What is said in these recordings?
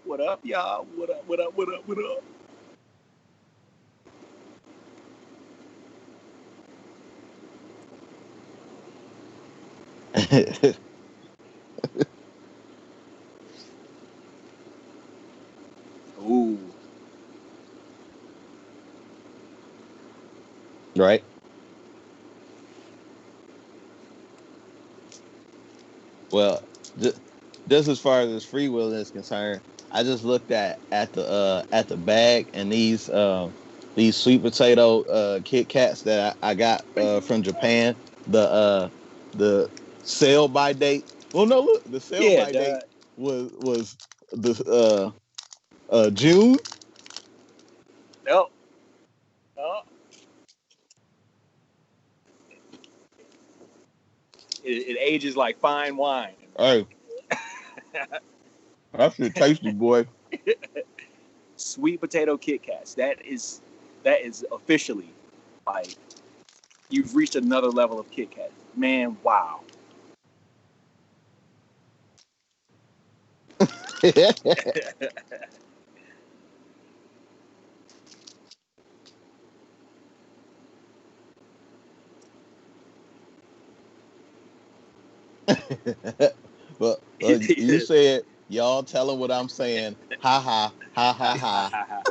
What up, y'all? What up? What up? What up? What up? Ooh. Right. Well, just as far as this free will is concerned, I just looked at the bag and these sweet potato Kit Kats that I got from Japan. The sell by date. Well, no, look, the sell Yeah, by date was the June. no, no. It ages like fine wine. Hey, that shit tasty, boy. Sweet potato Kit Kats. That is officially like you've reached another level of Kit Kat. Man, wow. but you said y'all tell them what I'm saying. Ha ha ha ha ha ha ha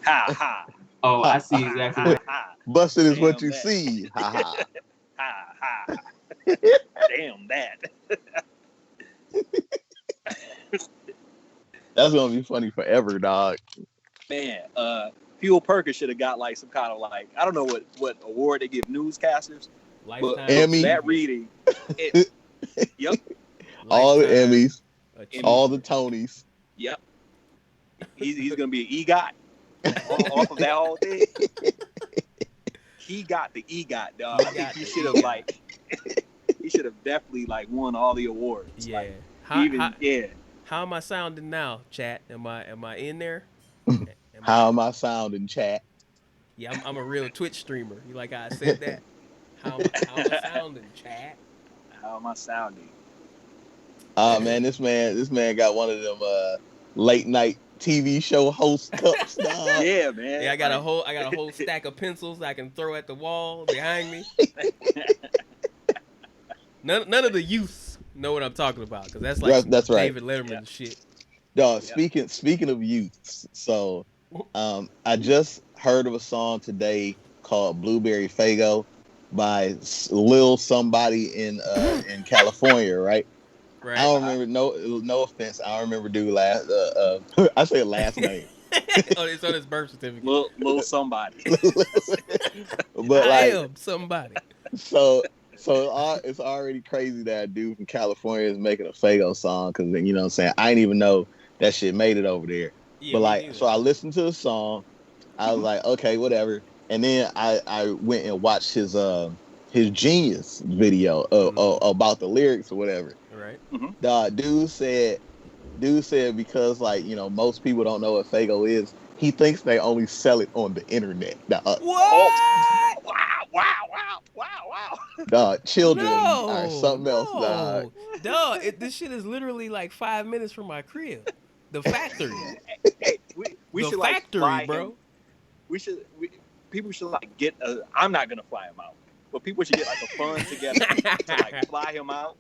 ha ha ha Oh, I ha. see ha exactly ha what. ha. Busted is what Damn you that. see. Ha ha. Ha ha. Damn that. That's gonna be funny forever, dog. Man, Fuel Perkins should have got like some kind of like I don't know what award they give newscasters, but Lifetime for Emmy. that achievement. reading, it, yep, All the Lifetime Emmys, all the achievement. Tonys. yep, he's gonna be an EGOT off of that whole thing. He got the EGOT, dog. I think he should have like he should have definitely like won all the awards. Yeah. Like even yeah. How am I sounding now, chat? Am I in there? Am I? How am I sounding, chat? Yeah, I'm a real Twitch streamer. You like how I said that? How am I sounding, chat? How am I sounding? Oh man, this man got one of them late night TV show host cups, dog. Yeah, man. Yeah, I got a whole stack of pencils I can throw at the wall behind me. None of the youths know what I'm talking about because that's like some That's right. David Letterman shit. Dog, Yep. speaking of youth, so I just heard of a song today called Blueberry Fago by Lil somebody in California, right? I Right? don't remember. No offense. I don't remember dude last. I say last name, Oh, it's on his birth certificate. Little somebody. but I like am somebody. so. So it's already crazy that a dude from California is making a Fago song because you know what I'm saying I didn't even know that shit made it over there. Yeah, But me like, so neither. I listened to the song. I was like, okay, whatever. And then I went and watched his Genius video about the lyrics or whatever. Right. Mm-hmm. The dude said because like you know most people don't know what Fago is. He thinks they only sell it on the internet. Oh, What? wow. Children are No, something else. no, dog. This shit is literally like 5 minutes from my crib. The factory, Hey, we the should like factory, fly him. bro. People should like get a. I'm not gonna fly him out, but people should get like a fund together to like fly him out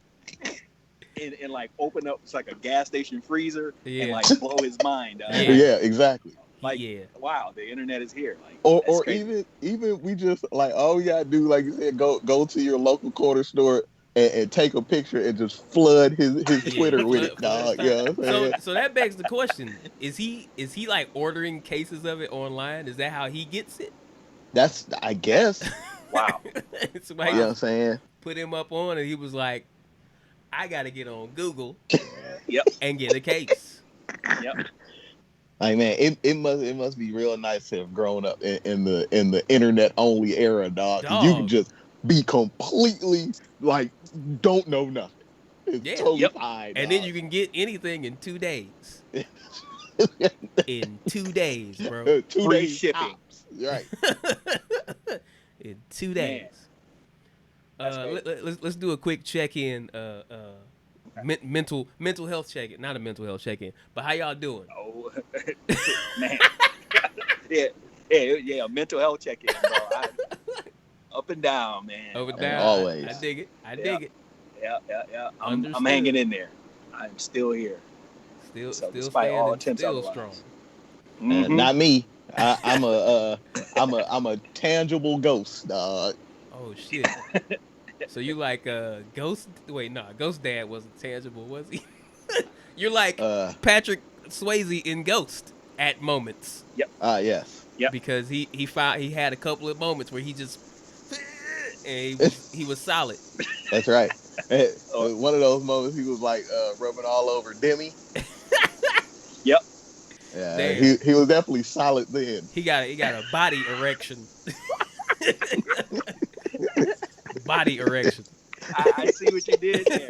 and like open up it's like a gas station freezer and Yeah, like blow his mind. yeah, Yeah, exactly. Like yeah. wow, the internet is here. Like that's Or crazy. even we just like all we gotta do, like you said, go to your local corner store and take a picture and just flood his Yeah, Twitter with it, flood his dog. You time. know what I'm So saying? so that begs the question: Is he like ordering cases of it online? Is that how he gets it? That's I guess. Wow, Somebody You know what wow. I'm saying? put him up on, and he was like, "I got to get on Google Yep, and get a case." yep. Like man, it must be real nice to have grown up in the internet only era, dog. Because you can Dog. just be completely like don't know nothing. It's Yeah. totally Yep. fine, And then dog. you can get anything in 2 days. In 2 days, bro. Free 2 days shipping, tops, right? In 2 man. days. That's crazy. Let's do a quick check in. mental health check-in. Not a mental health check-in, but how y'all doing? Oh, man. Yeah. Mental health check-in, bro. Up and down, man. Over Up and down. down. Always. I dig it. I dig it. Yeah. I'm Understood. hanging in there. I'm still here. Still despite standing, all attempts still otherwise. strong. Mm-hmm. Not me. I'm a tangible ghost, dog. Oh shit. So you like Ghost? Wait, nah. Ghost Dad wasn't tangible, was he? You're like Patrick Swayze in Ghost at moments. Yep. Yes. Yep. Because he had a couple of moments where he just and he was solid. That's right. One of those moments he was like rubbing all over Demi. Yep. Yeah, Damn. he was definitely solid then. He got a body erection. Body erection. I see what you did there.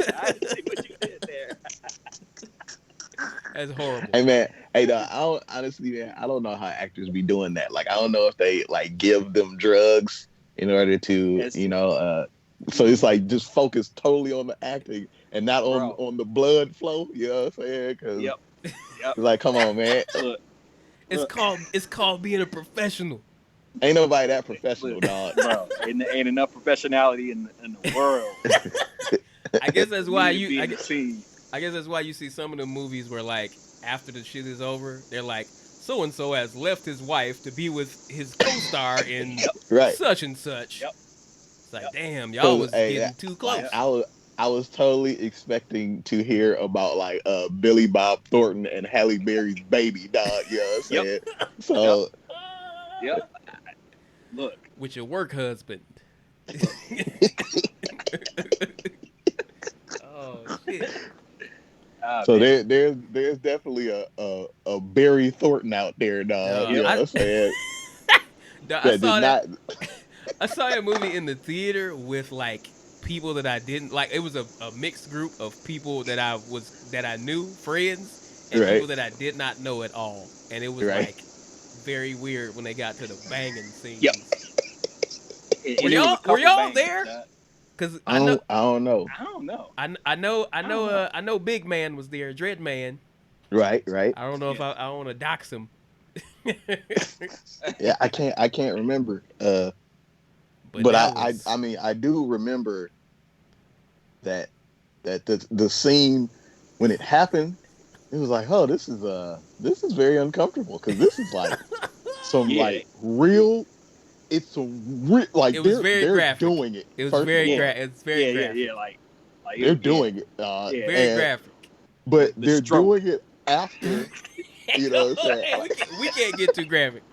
That's horrible. Hey man, dog, I don't, honestly, man, I don't know how actors be doing that. Like, I don't know if they like give them drugs in order to, so it's like just focus totally on the acting and not on the blood flow. You know what I'm saying? Cause Yep. Like, come on, man. Look. It's called being a professional. Ain't nobody that professional, dog. Bro, ain't enough professionality in the world. I guess that's why I guess that's why you see some of the movies where like after the shit is over, they're like, so and so has left his wife to be with his co-star in such and such. Yep. It's like, damn, y'all was getting too close. Like, I was totally expecting to hear about like Billy Bob Thornton and Halle Berry's baby, dog. You know what I'm saying? So Yep. Look. With your work husband. Oh shit. So there's definitely a Barry Thornton out there, dog. You know what I'm saying? I saw a movie in the theater with like people that I didn't like. It was a mixed group of people that I knew, friends, and people that I did not know at all. And it was like very weird when they got to the banging scenes. Yep. Were y'all there? Because I don't know. I know Big Man was there, Dread Man. Right. I don't know if I want to dox him. Yeah, I can't remember. But I mean I do remember that the scene when it happened, it was like, oh, this is very uncomfortable because this is like some like real. It's like it was they're graphic. Doing it. It was very graphic. It's very graphic. Yeah, like they're doing it. Very graphic. But they're doing it after. You know what I'm saying? Hey, we can't get too graphic.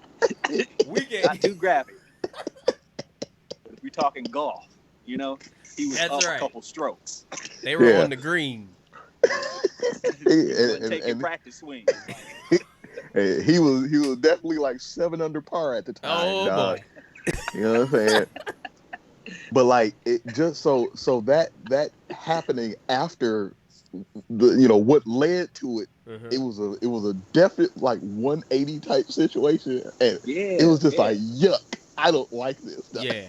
We can't not too graphic. But if we're talking golf, he was up a couple strokes. They were on the green. He wasn't taking practice swings. He was definitely like 7 under par at the time. Oh dog. Boy. You know what I'm saying? But like it just so that happening after what led to it, it was a definite like 180 type situation, and it was just like yuck. I don't like this. Yeah.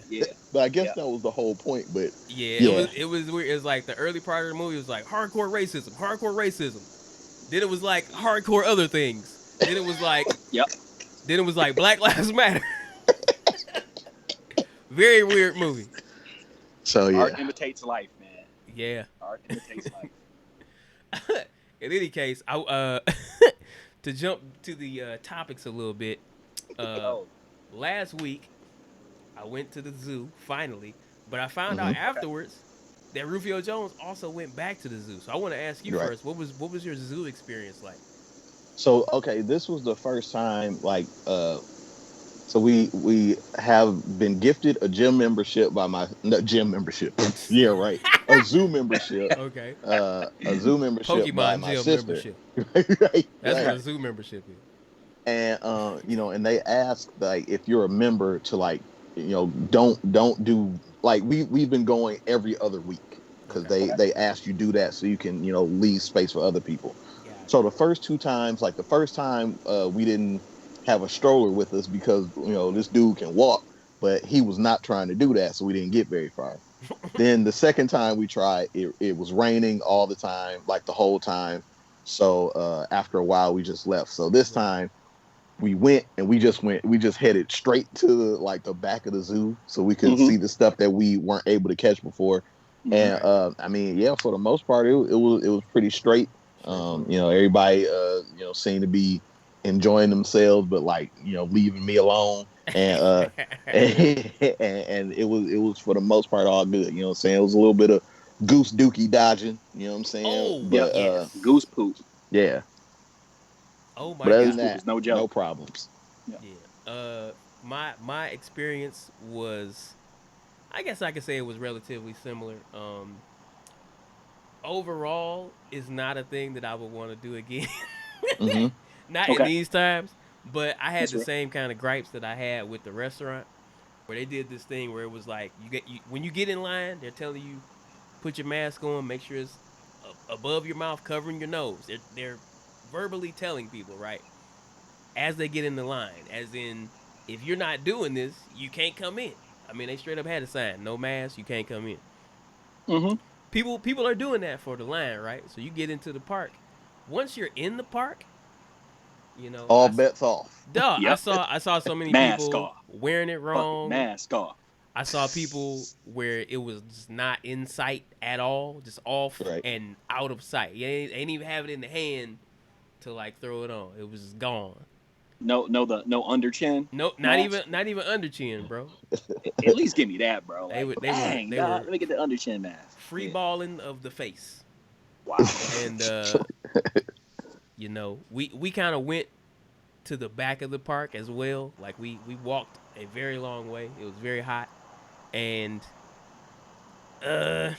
But I guess that was the whole point. But it was weird. It was like the early part of the movie was like hardcore racism. Then it was like hardcore other things. Then it was like Then it was like Black Lives Matter. Very weird movie. So art imitates life, man. Yeah. Art imitates life. In any case, I to jump to the topics a little bit. Last week, I went to the zoo finally, but I found out afterwards that Rufio Jones also went back to the zoo. So I want to ask you first, what was your zoo experience like? So this was the first time like so we have been gifted a gym membership by a zoo membership. A zoo membership Pokemon by my gym sister. Membership. Right. That's what a zoo membership is. And and they ask like if you're a member to like don't do like we've been going every other week because they ask you do that so you can leave space for other people. So the first 2 times, like the first time we didn't have a stroller with us because this dude can walk, but he was not trying to do that, so we didn't get very far. Then the second time we tried, it was raining all the time, like the whole time. So after a while, we just left. So this time we went and we just headed straight to like the back of the zoo so we could see the stuff that we weren't able to catch before. And I mean, yeah, for the most part, it was pretty straight. Everybody seemed to be enjoying themselves, but like leaving me alone. And and it was for the most part all good. You know what I'm saying? It was a little bit of goose dookie dodging. You know what I'm saying? Oh, But yes. Goose poop. yeah. Oh my But other God. than that, is no joke. no problems. Yeah. My experience was, I guess I could say it was relatively similar. Overall, is not a thing that I would want to do again. Mm-hmm. Not in these times. But I had the same kind of gripes that I had with the restaurant, where they did this thing where it was like when you get in line, they're telling you put your mask on, make sure it's above your mouth, covering your nose. They're verbally telling people, right, as they get in the line, as in, if you're not doing this, you can't come in. I mean, they straight up had a sign, no mask, you can't come in. Mm-hmm. People are doing that for the line, right? So you get into the park. Once you're in the park, All bets off. duh, Yep. I saw so many Mask people off. wearing it wrong. Mask off. I saw people where it was just not in sight at all, just off and out of sight. You ain't even have it in the hand to like throw it on. It was just gone. No under chin. No, not even under chin, bro. At least give me that, bro. They Like, were let me get the under chin mask. Free balling of the face. Wow. And we kind of went to the back of the park as well. Like we walked a very long way. It was very hot, and I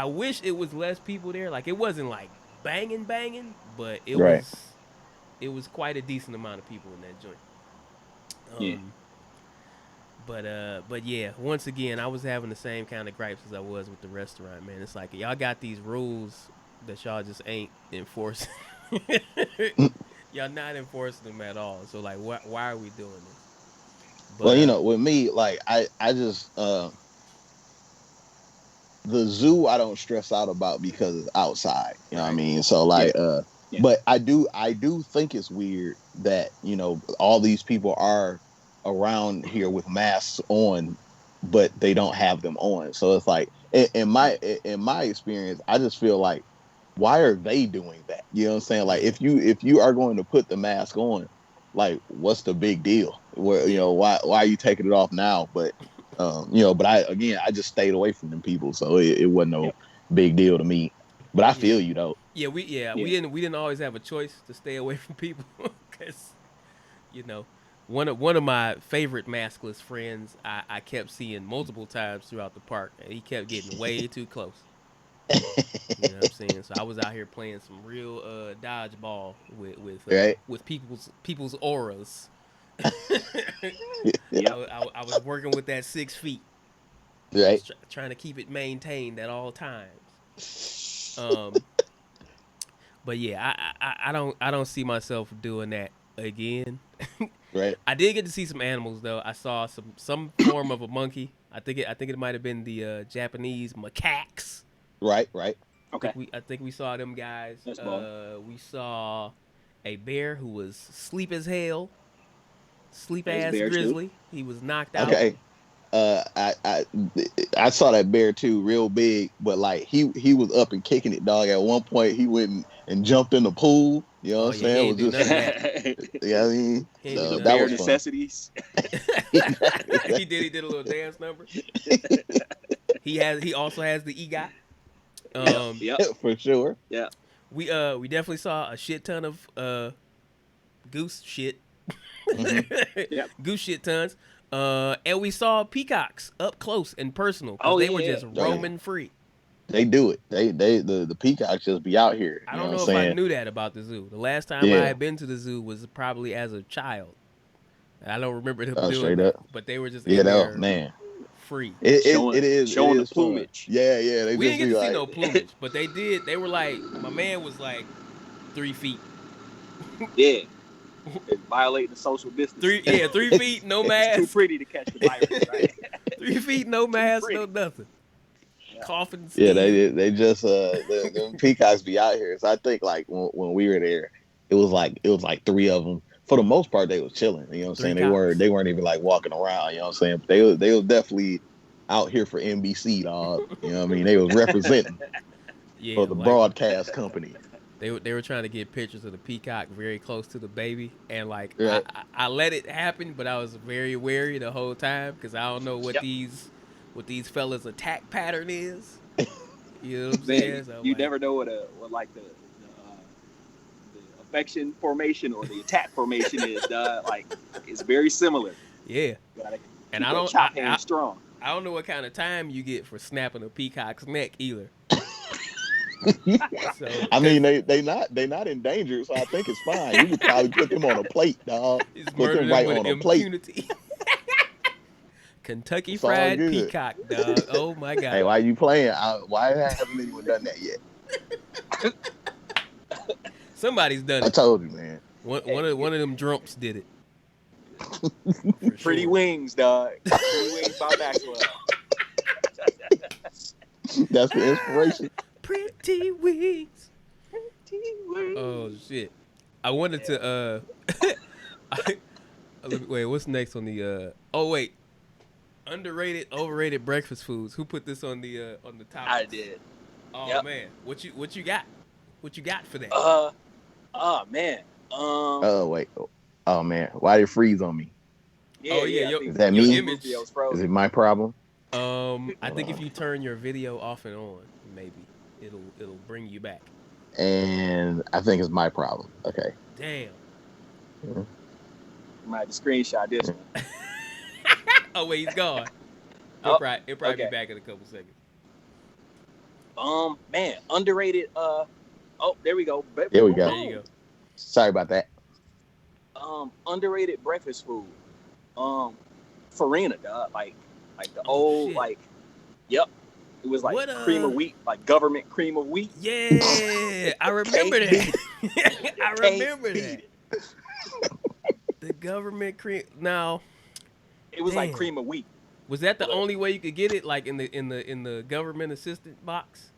wish it was less people there. Like it wasn't like banging, but it was quite a decent amount of people in that joint. But yeah, once again, I was having the same kind of gripes as I was with the restaurant, man. It's like y'all got these rules that y'all just ain't enforcing. Y'all not enforcing them at all. So like, why are we doing this? But, well, with me, like I just the zoo I don't stress out about because it's outside. You know what I mean? So like but I do think it's weird that, all these people are around here with masks on, but they don't have them on. So it's like in my experience, I just feel like, why are they doing that? You know what I'm saying? Like if you are going to put the mask on, like what's the big deal? Where why are you taking it off now? But but I just stayed away from them people, so it wasn't no big deal to me. But I feel you though. Yeah, we didn't always have a choice to stay away from people because one of my favorite maskless friends I kept seeing multiple times throughout the park, and he kept getting way too close. You know what I'm saying? So I was out here playing some real dodgeball with people's auras. I was working with that 6 feet. Right. Trying to keep it maintained at all times. But yeah, I don't see myself doing that again. Right. I did get to see some animals though. I saw some form of a monkey. I think it might have been the Japanese macaques. Right. Okay. I think we saw them guys. We saw a bear who was sleep as hell. Sleep ass grizzly. Too. He was knocked out. Okay. I saw that bear too, real big, but like he was up and kicking it, dog. At one point, he went and jumped in the pool. You know what I'm saying? It was just, yeah, I mean, that bear was necessities. He did a little dance number. He also has the EGOT. Yep. For sure. Yeah. We definitely saw a shit ton of goose shit. Yep. Goose shit tons. And we saw peacocks up close and personal because they were just roaming free. They do it. The peacocks just be out here. I don't know if I knew that about the zoo. The last time I had been to the zoo was probably as a child. I don't remember them doing that, but they were just in there, man, free. It is showing the plumage. Yeah. We didn't get to see no plumage, but they did. They were like, my man was like 3 feet. Yeah. Violating the social distance. 3 feet, no mask. It's too pretty to catch the virus, right? 3 feet, no mask, no nothing. Yeah. Coughing. Yeah, they just the peacocks be out here. So I think like when we were there, it was like 3 of them. For the most part, they was chilling. You know what I'm saying? They weren't even like walking around. You know what I'm saying? But they was definitely out here for NBC, dog. You know what I mean? They was representing for the broadcast company. They were trying to get pictures of the peacock very close to the baby, and like right. I let it happen, but I was very wary the whole time because I don't know what these fellas' attack pattern is. You know what I'm saying? So you never know what the affection formation or the attack formation is. Like it's very similar. Yeah. And I don't chop hand strong. I don't know what kind of time you get for snapping a peacock's neck either. So, I mean, they not endangered, so I think it's fine. You could probably put them on a plate, dog. Put them right on a plate. Kentucky Fried Peacock, dog. Oh my god. Hey, why you playing? Why haven't anyone done that yet? Somebody's done it. I told you, man. One of them drumps did it. Pretty Wings, dog. Pretty Wings by Maxwell. That's the inspiration. Pretty Wings. Pretty Wings. Oh shit! I wanted to. Wait, what's next on the? Oh wait, underrated, overrated breakfast foods. Who put this on the top? I did. Oh man, what you got? What you got for that? Oh man. Oh wait. Oh man, why did it freeze on me? Yeah, is that me? Is it my problem? I think if you turn your video off and on, maybe it'll bring you back. And I think it's my problem. Okay. Damn. Yeah. Might have to screenshot this one. Oh wait, he's gone. He'll probably be back in a couple seconds. Man, underrated. Oh, there we go. There we go. There you go. Sorry about that. Underrated breakfast food. Farina, dog. Like the old, shit. like, yep. It was like cream of wheat, like government cream of wheat. Yeah, I remember that. I remember that. The government cream. Now, it was like cream of wheat. Was that the only way you could get it, like in the government assistant box?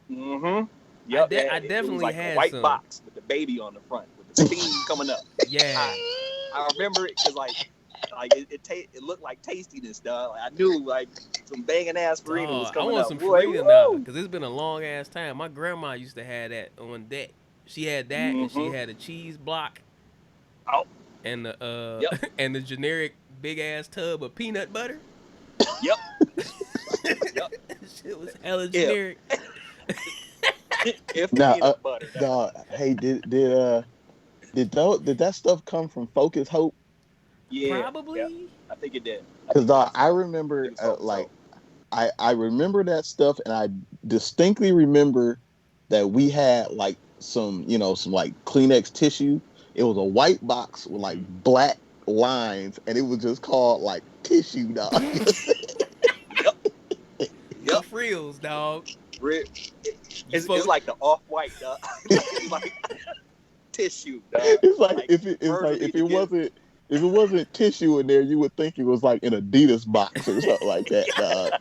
Mm-hmm. Yep. I definitely like had a white some. box with the baby on the front with the steam coming up. Yeah. I remember it because like it looked like tastiness, dog. Like, I knew like some banging ass farina was coming up. I want some farina now because it's been a long ass time. My grandma used to have that on deck. She had that and she had a cheese block. Oh. And the and the generic big ass tub of peanut butter. Yep. Shit was hella generic. Peanut butter. Hey, did that stuff come from Focus Hope? Yeah, probably. Yeah, I think it did. Because I remember, I remember that stuff, and I distinctly remember that we had like some like Kleenex tissue. It was a white box with like black lines, and it was just called like tissue, dog. Yep. Frills, dog. It's like the off-white, dog. It's like tissue, dog. It's like if it wasn't tissue in there, you would think it was like an Adidas box or something like that, dog.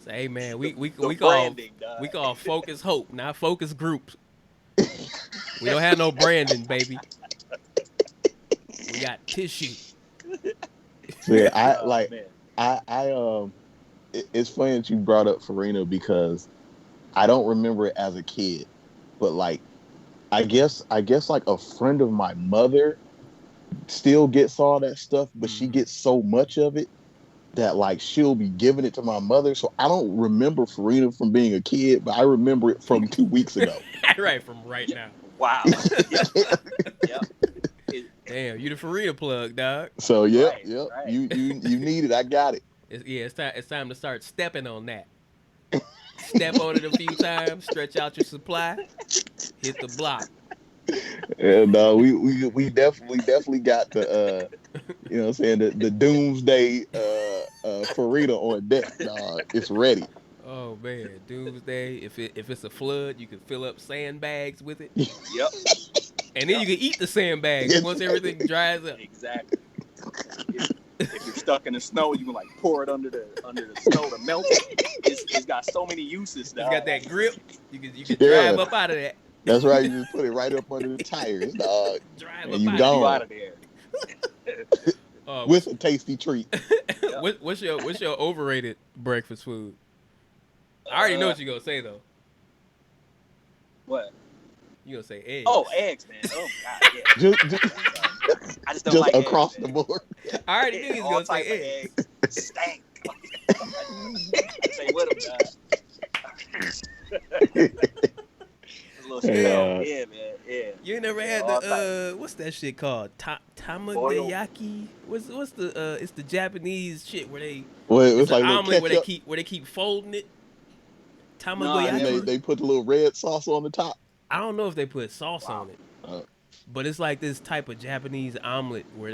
Say, hey man, we call Focus Hope, not Focus Groups. We don't have no branding, baby. We got tissue. Yeah, it's funny that you brought up farina because I don't remember it as a kid, but like, I guess like a friend of my mother still gets all that stuff, but she gets so much of it that like she'll be giving it to my mother. So I don't remember farina from being a kid, but I remember it from 2 weeks ago. Right, from right now. Wow. Yep. Damn, you the farina plug, dog. So Right. You need it. I got it. It's time to start stepping on that. Step on it a few times, stretch out your supply, hit the block. And we definitely got the you know what I'm saying, the doomsday farina on deck, dog. It's ready. Oh man, doomsday. If it's a flood, you can fill up sandbags with it. Yep. And then you can eat the sandbags once everything dries up. Exactly. if you're stuck in the snow, you can like pour it under the snow to melt it. It's got so many uses now. It's got that grip. You can drive up out of that. That's right. You just put it right up under the tires, dog. Drive and up you out gone of there. With a tasty treat. What's your overrated breakfast food? I already know what you're gonna say though. What? You gonna say eggs? Oh, eggs, man. Oh God, yeah. I just don't like across eggs, the board. I already knew he was gonna say eggs. Stank. Say what yeah, man. Yeah. You ain't never had the what's that shit called? Tamagayaki? What's the it's the Japanese shit where they it's like omelet where they keep folding it. Tamagayaki. They put the little red sauce on the top. I don't know if they put sauce on it. But it's like this type of Japanese omelet where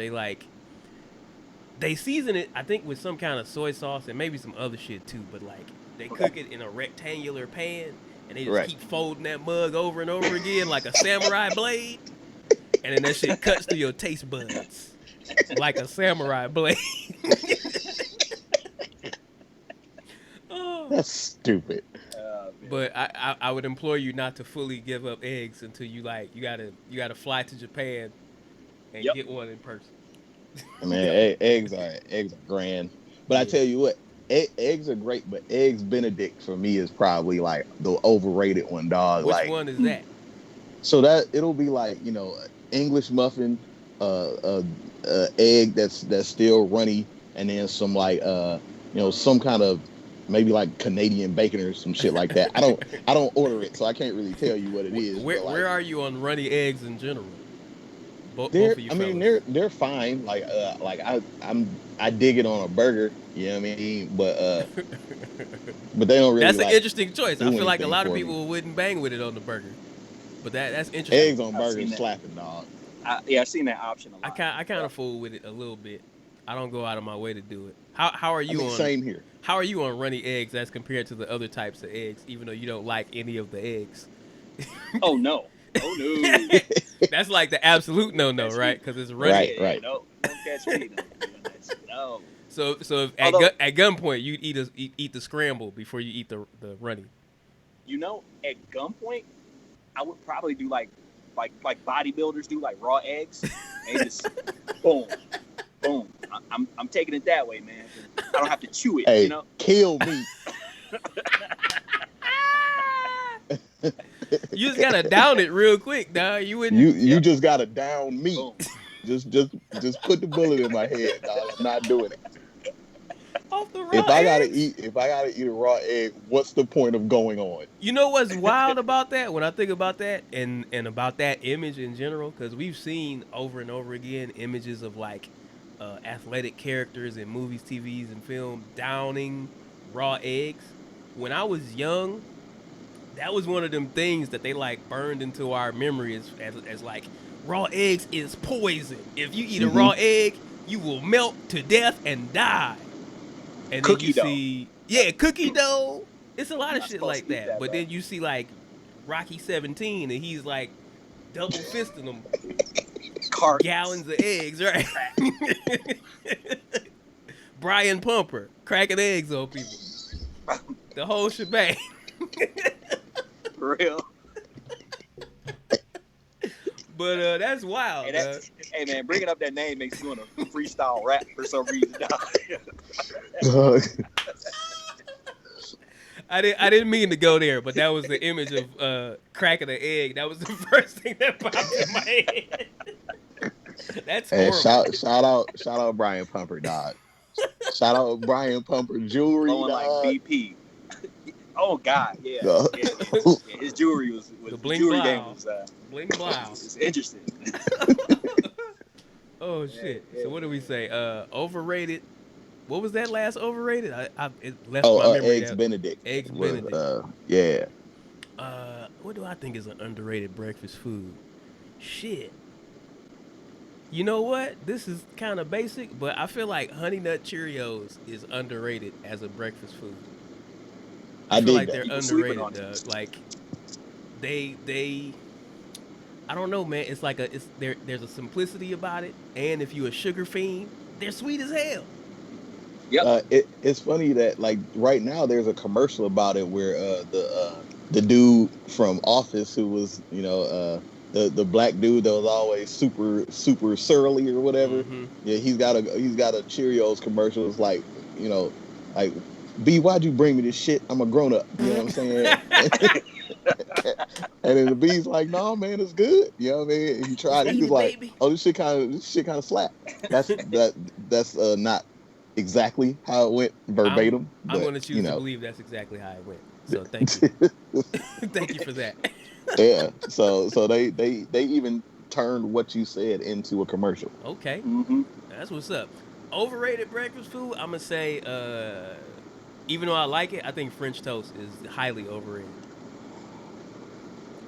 they season it, I think, with some kind of soy sauce and maybe some other shit too. But like they cook it in a rectangular pan and they just keep folding that mug over and over again like a samurai blade. And then that shit cuts through your taste buds like a samurai blade. That's stupid. But I would implore you not to fully give up eggs until you gotta fly to Japan and get one in person. I mean, eggs are grand. But I tell you what, eggs are great, but Eggs Benedict for me is probably like the overrated one, dog. Which one is that? So that it'll be like, English muffin, egg that's still runny, and then some like some kind of maybe like Canadian bacon or some shit like that. I don't order it, so I can't really tell you what it is. Where are you on runny eggs in general? They're fine. Like I dig it on a burger. You know what I mean? But they don't really. That's an interesting choice. I feel like a lot of people wouldn't bang with it on the burger. But that's interesting. Eggs on burgers slapping, dog. I've seen that option a lot. I kind of fool with it a little bit. I don't go out of my way to do it. How are you on? Same here. How are you on runny eggs as compared to the other types of eggs? Even though you don't like any of the eggs. Oh no. That's like the absolute no, right? Because it's runny. Right. No, don't catch me. No. So if at gunpoint you'd eat the scramble before you eat the runny. At gunpoint, I would probably do like bodybuilders do, like raw eggs, and just boom. I'm taking it that way, man. I don't have to chew it. Hey, kill me. You just gotta down it real quick, dog. You just gotta down me. Just put the bullet in my head, dog. I'm not doing it. Off the raw if I gotta eat a raw egg, what's the point of going on? You know what's wild about that? When I think about that and about that image in general, because we've seen over and over again images of like athletic characters in movies, TVs, and film downing raw eggs. When I was young, that was one of them things that they like burned into our memory as like raw eggs is poison. If you eat a raw egg, you will melt to death and die. And then cookie dough. Cookie dough. It's a lot of shit like that. But then you see like Rocky 17 and he's like double fisting them gallons of eggs, right? Brian Pumper cracking eggs on people. The whole shebang. For real. But that's wild. Hey man, bringing up that name makes me want to freestyle rap for some reason. I didn't mean to go there, but that was the image of cracking an egg. That was the first thing that popped in my head. That's horrible. Shout out Brian Pumper, dog. Shout out Brian Pumper jewelry, blowing like BP. Oh God, yeah. His jewelry was the bling jewelry blow. game was bling blow. It's interesting. Oh shit! Yeah. So what do we say? Overrated. What was that last overrated? It left my memory. Eggs Benedict. Eggs Benedict. Yeah. What do I think is an underrated breakfast food? Shit. You know what? This is kind of basic, but I feel like Honey Nut Cheerios is underrated as a breakfast food. I feel like they're underrated, dog. Like they I don't know, man. It's like there's a simplicity about it, and if you're a sugar fiend, they're sweet as hell. Yep. It's funny that like right now there's a commercial about it where the dude from Office who was the black dude that was always super surly or whatever. Mm-hmm. Yeah, he's got a Cheerios commercial. It's like like B, why'd you bring me this shit? I'm a grown up. You know what I'm saying? And then the B's like, no, man, it's good. You know what I mean? And he tried it. He was Eat it, like, baby. oh, this shit kind of slap. That's not exactly how it went verbatim. I'm But going to choose to believe that's exactly how it went. So thank you. Thank you for that. Yeah. So they even turned what you said into a commercial. Okay. Mm-hmm. That's what's up. Overrated breakfast food, I'm going to say, even though I like it, I think French toast is highly overrated.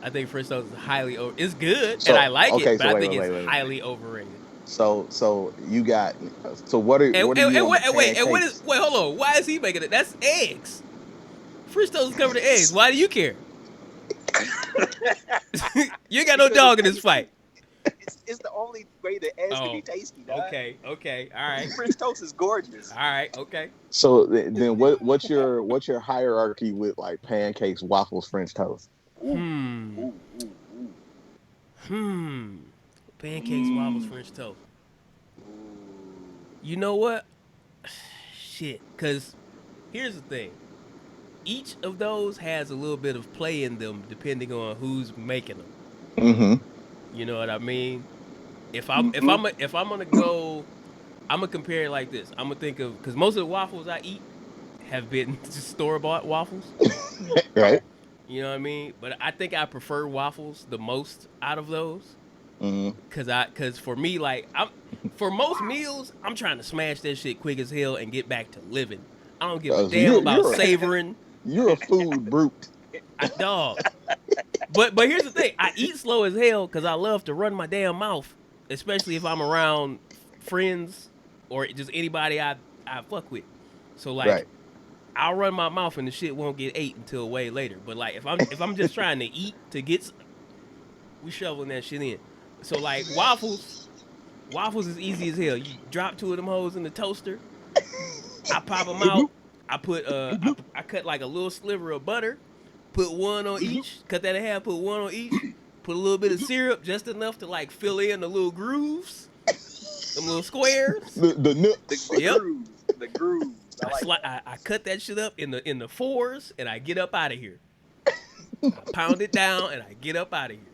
I think French toast is highly over. It's good, and So I like it, okay, but so I wait, think wait, it's wait, wait, wait. highly overrated. So you got what are you on the pancakes? Wait, hold on. Why is he making it? That's eggs. French toast is covered in eggs. Why do you care? You ain't got no dog in this fight. It's the only way the eggs can be tasty, dog. Okay, all right. French toast is gorgeous. All right, okay. So then what's your hierarchy with like pancakes, waffles, French toast? Ooh, ooh, ooh. Pancakes, waffles, French toast. You know what? Shit. Because here's the thing. Each of those has a little bit of play in them depending on who's making them. Mm-hmm. You know what I mean? If I'm gonna go, I'm gonna compare it like this. I'm gonna think of, because most of the waffles I eat have been just store-bought waffles. Right. You know what I mean? But I think I prefer waffles the most out of those. Mm-hmm. Cause for me, like, for most meals, I'm trying to smash that shit quick as hell and get back to living. I don't give a damn about savoring. You're a food brute. Dog. But here's the thing. I eat slow as hell because I love to run my damn mouth, especially if I'm around friends or just anybody I fuck with. So like, Right. I'll run my mouth and the shit won't get ate until way later. But like, if I'm just trying to eat to get, we shoveling that shit in. So like waffles is easy as hell. You drop two of them hoes in the toaster. I pop them out. I put I cut like a little sliver of butter. Put one on each. Cut that in half. Put one on each. Put a little bit of syrup, just enough to like fill in the little grooves, them little squares. The nuts. The grooves. I cut that shit up in the fours, and I get up out of here. I pound it down, and I get up out of here.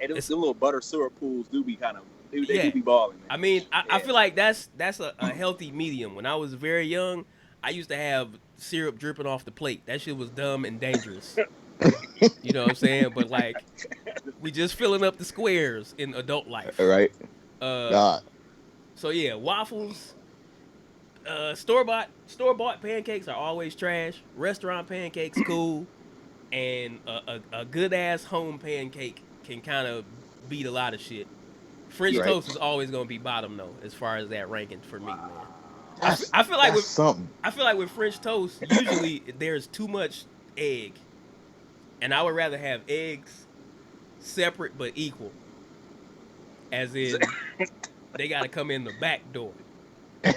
And them little butter syrup pools do be kind of, they do be balling. Man. I mean, I feel like that's a healthy medium. When I was very young, I used to have syrup dripping off the plate. That shit was dumb and dangerous. You know what I'm saying? But like, we just filling up the squares in adult life. Right. God. So yeah, waffles. Store-bought pancakes are always trash. Restaurant pancakes cool, and a good ass home pancake can kind of beat a lot of shit. French toast is always gonna be bottom though, as far as that ranking for me, man. I feel like with French toast, usually there's too much egg, and I would rather have eggs separate but equal. As in, they gotta come in the back door. And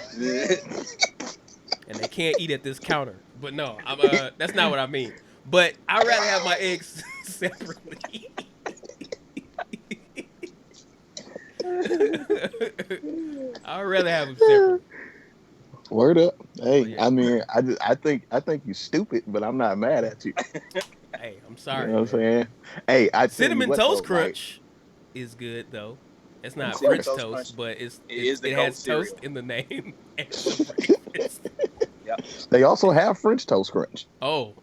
they can't eat at this counter. But no, that's not what I mean. But I'd rather have my eggs separately. I'd rather have them separate. Word up. Hey, I mean, I think you're stupid, but I'm not mad at you. Hey, I'm sorry. You know what I'm saying? Hey, Cinnamon Toast Crunch is good though. It's not French toast, but it has cereal. toast in the name. Yep. They also have French Toast Crunch. Oh,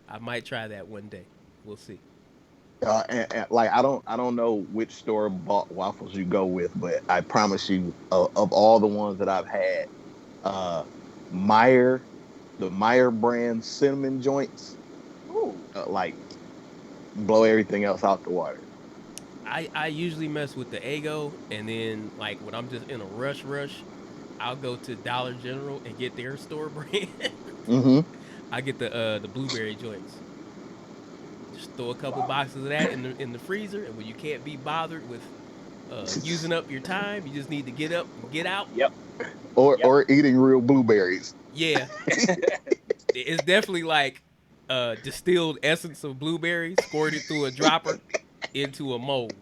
I might try that one day. We'll see. And like I don't know which store bought waffles you go with, but I promise you, of all the ones that I've had, the Meyer brand cinnamon joints, like blow everything else out the water. I usually mess with the Eggo, and then like when I'm just in a rush, I'll go to Dollar General and get their store brand. Mm-hmm. I get the blueberry joints. Just throw a couple boxes of that in the freezer, and when you can't be bothered with using up your time. You just need to get up and get out. Yep. Or eating real blueberries. Yeah, it's definitely like distilled essence of blueberry squirted through a dropper into a mold.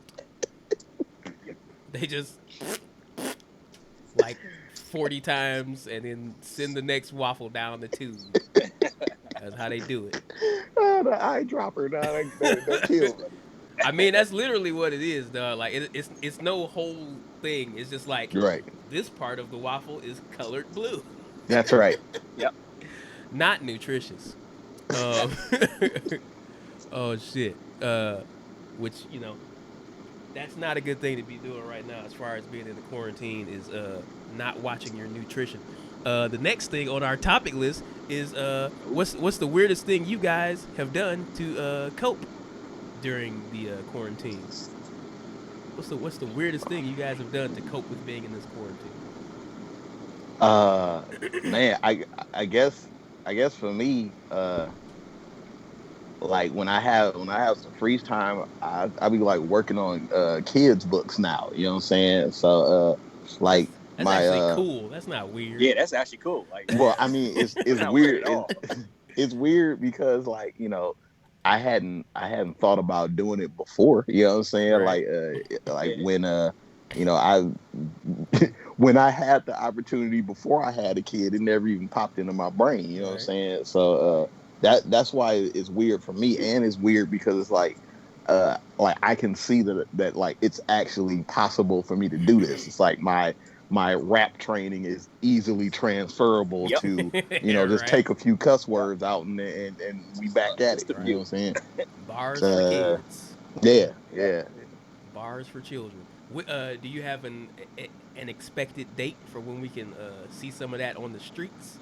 They just like 40 times and then send the next waffle down the tube. That's how they do it. Oh, the eyedropper, dog. That killed me. I mean, that's literally what it is, dog. Like it's no whole thing. It's just like Right. this part of the waffle is colored blue, That's right. Yep. not nutritious. Um, oh shit. Which that's not a good thing to be doing right now as far as being in the quarantine is not watching your nutrition. The next thing on our topic list is what's the weirdest thing you guys have done to cope during the quarantine? What's the weirdest thing you guys have done to cope with being in this quarantine? Man, I guess for me, like when I have some free time, I be like working on kids books now. You know what I'm saying? So like that's my actually cool. That's not weird. Yeah, that's actually cool. Like, well, I mean, it's not weird. weird at all. It's weird because like I hadn't thought about doing it before. You know what I'm saying? Right. Like Yeah. when I when I had the opportunity before I had a kid, it never even popped into my brain. You know what I'm Right. saying? So that's why it's weird for me, and it's weird because it's like I can see that like it's actually possible for me to do this. It's like my rap training is easily transferable Yep. to Yeah, just right. take a few cuss words out and we back at it. Right. You know what I'm saying? Bars for kids. Yeah. Bars for children. Do you have an expected date for when we can see some of that on the streets?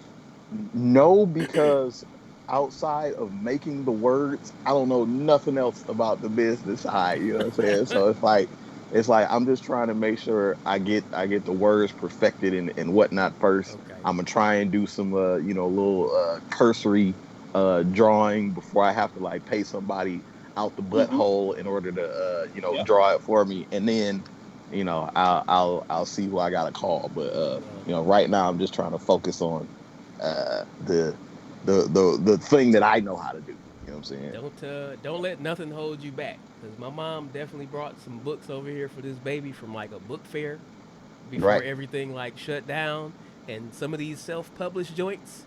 No, because outside of making the words, I don't know nothing else about the business side. You know what I'm saying? So it's like I'm just trying to make sure I get the words perfected and whatnot first. Okay. I'm gonna try and do some little cursory drawing before I have to like pay somebody out the butthole in order to Yep. draw it for me, and then I'll see who I gotta call. But right now I'm just trying to focus on the thing that I know how to do. You know what I'm saying? Don't let nothing hold you back. Cause my mom definitely brought some books over here for this baby from like a book fair before Right. everything like shut down. And some of these self-published joints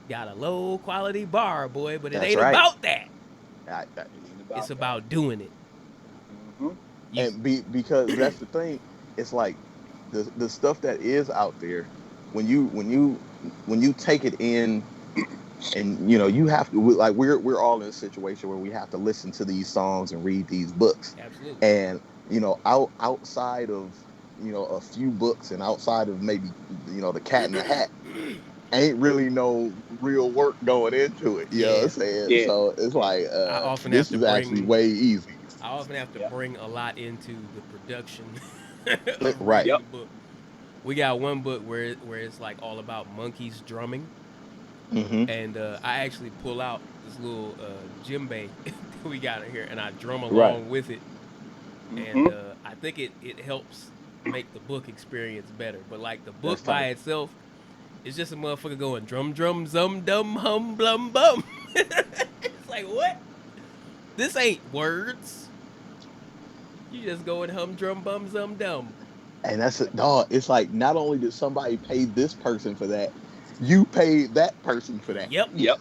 got a low quality bar, boy, but it That's ain't right. about that. I, It's about doing it. and because that's the thing. It's like the stuff that is out there when you take it in, and you have to, like, we're all in a situation where we have to listen to these songs and read these books. Absolutely. And outside of a few books, and outside of maybe the Cat in the Hat, ain't really no real work going into it. You know what I'm saying? Yeah. So it's like I often this have to is actually bring way easy. I often have to bring a lot into the production of Right. reading the book. We got one book where it's like all about monkeys drumming, Mm-hmm. and I actually pull out this little djembe that we got in here, and I drum Right. along with it, and I think it helps make the book experience better. But like the book That's by tight. itself, it's just a motherfucker going drum drum zum dum hum blum bum. It's like, what? This ain't words. You just go and hum drum bum zum dum. And that's it, dog. It's like not only did somebody pay this person for that, you paid that person for that. Yep. Yep.